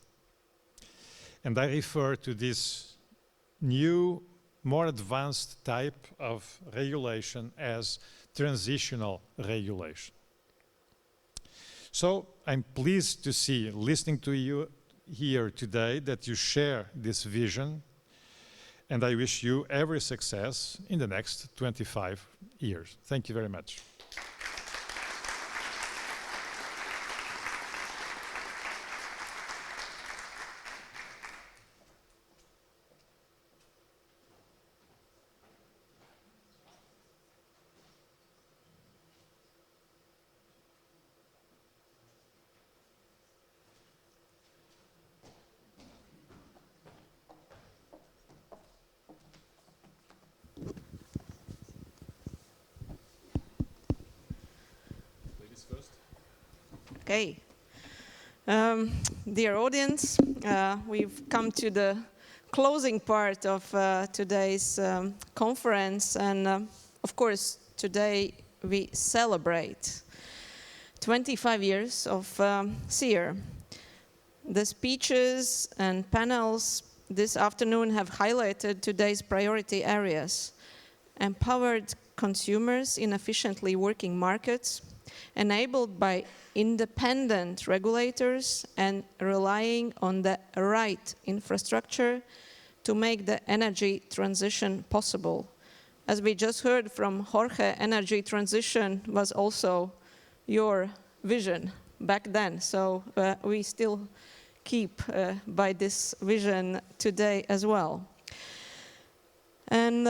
Speaker 14: And I refer to this new, more advanced type of regulation as transitional regulation. So I'm pleased to see, listening to you here today, that you share this vision, and I wish you every success in the next 25 years. Thank you very much.
Speaker 15: Okay. Dear audience, we've come to the closing part of today's conference, and of course today we celebrate 25 years of CEER. The speeches and panels this afternoon have highlighted today's priority areas: empowered consumers in efficiently working markets, enabled by independent regulators, and relying on the right infrastructure to make the energy transition possible. As we just heard from Jorge, energy transition was also your vision back then, so we still keep by this vision today as well. And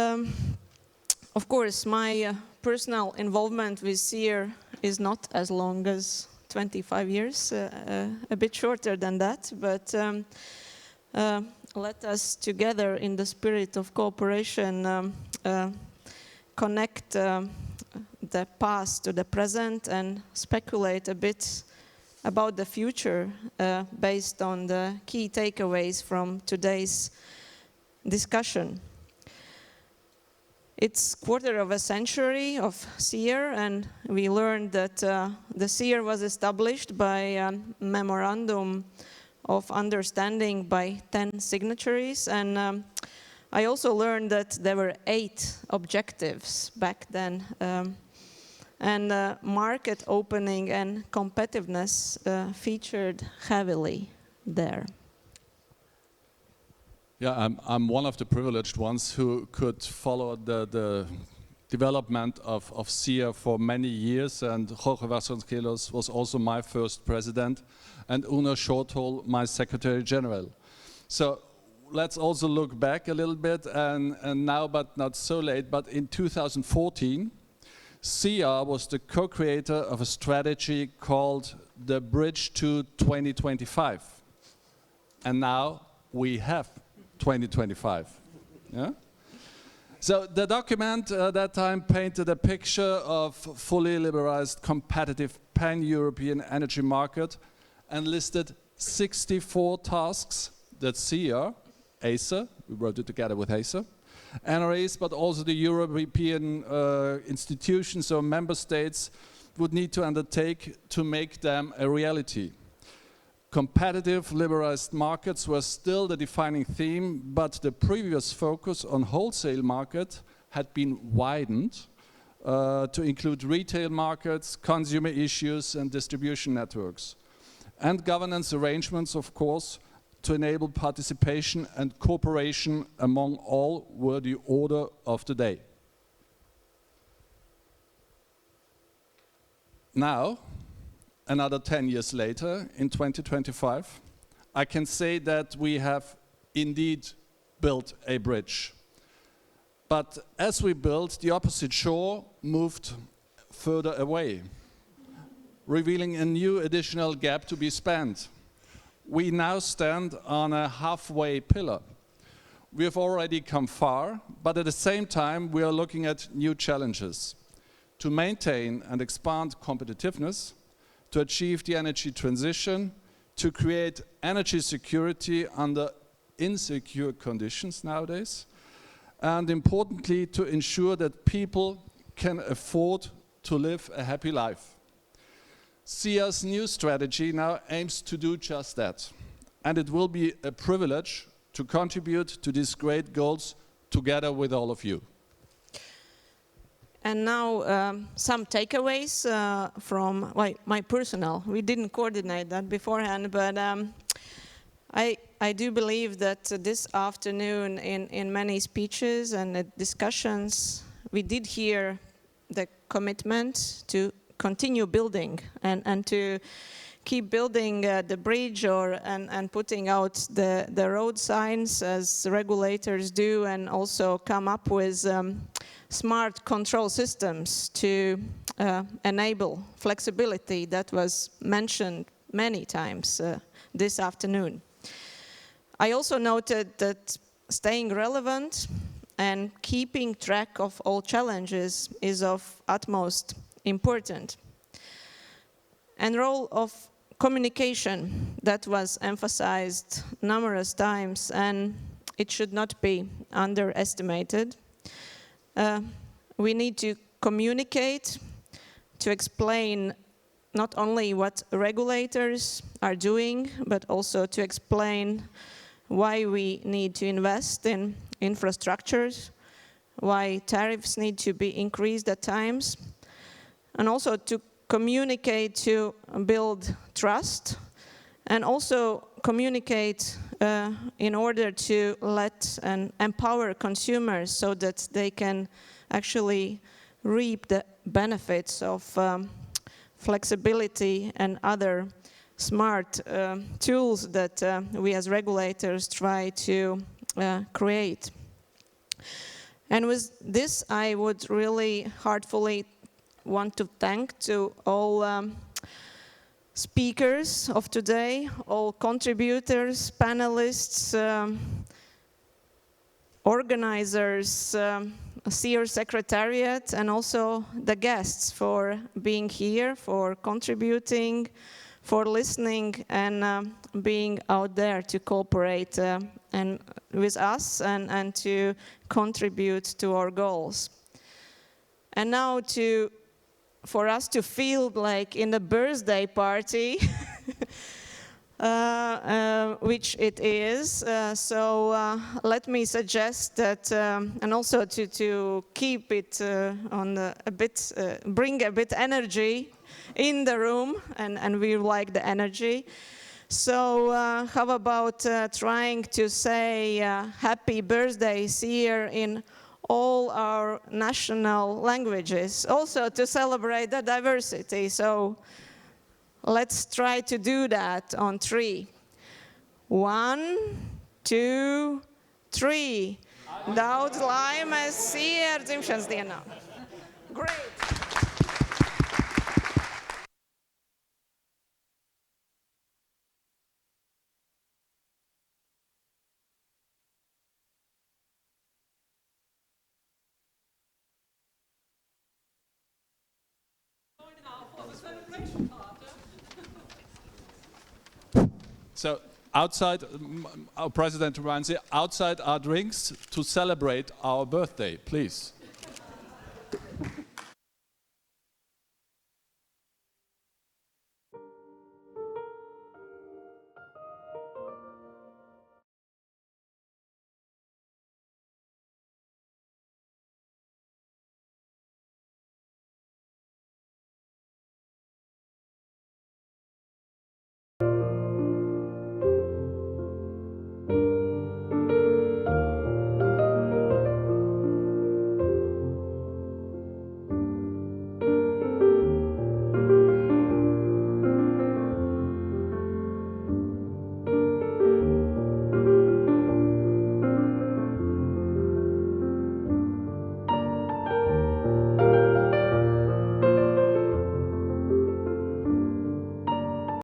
Speaker 15: of course, my personal involvement with CEER is not as long as 25 years, a bit shorter than that, but let us together in the spirit of cooperation connect the past to the present and speculate a bit about the future based on the key takeaways from today's discussion. It's quarter of a century of CEER, and we learned that the CEER was established by a memorandum of understanding by 10 signatories, and I also learned that there were 8 objectives back then, and market opening and competitiveness featured heavily there.
Speaker 16: Yeah, I'm one of the privileged ones who could follow the development of CEER for many years, and Jorge Vasconcelos was also my first president, and Una Shorthol my secretary general. So let's also look back a little bit, and now, but not so late, but in 2014, CEER was the co-creator of a strategy called the Bridge to 2025. And now we have 2025. Yeah? So the document at that time painted a picture of fully liberalized, competitive, pan-European energy market and listed 64 tasks that CEER, ACER, we wrote it together with ACER, NRAs, but also the European institutions or member states would need to undertake to make them a reality. Competitive, liberalized markets were still the defining theme, but the previous focus on wholesale market had been widened to include retail markets, consumer issues, and distribution networks. And governance arrangements, of course, to enable participation and cooperation among all were the order of the day. Now, another 10 years later, in 2025, I can say that we have indeed built a bridge. But as we built, the opposite shore moved further away, revealing a new additional gap to be spanned. We now stand on a halfway pillar. We have already come far, but at the same time, we are looking at new challenges. To maintain and expand competitiveness, to achieve the energy transition, to create energy security under insecure conditions nowadays, and importantly, to ensure that people can afford to live a happy life. CEER's new strategy now aims to do just that. And it will be a privilege to contribute to these great goals together with all of you.
Speaker 15: And now some takeaways from my personal. We didn't coordinate that beforehand, but I do believe that this afternoon in many speeches and discussions, we did hear the commitment to continue building and to keep building the bridge and putting out the road signs as regulators do, and also come up with smart control systems to enable flexibility that was mentioned many times this afternoon. I also noted that staying relevant and keeping track of all challenges is of utmost important. And role of communication that was emphasized numerous times, and it should not be underestimated. We need to communicate, to explain not only what regulators are doing, but also to explain why we need to invest in infrastructures, why tariffs need to be increased at times, and also to communicate to build trust, and also communicate in order to let and empower consumers so that they can actually reap the benefits of flexibility and other smart tools that we as regulators try to create. And with this, I would really heartfully want to thank to all speakers of today, all contributors, panelists, organizers, CEER Secretariat, and also the guests for being here, for contributing, for listening, and being out there to cooperate and with us and to contribute to our goals. And now for us to feel like in a birthday party, which it is. So let me suggest that, and also to keep it on a bit, bring a bit energy in the room, and we like the energy. So how about trying to say happy birthday CEER in all our national languages, also to celebrate the diversity. So let's try to do that on 3. 1, 2, 3. Daudz laimes CEER dzimšanas dienā. Great.
Speaker 16: So outside, our president reminds you, outside are drinks to celebrate our birthday, please.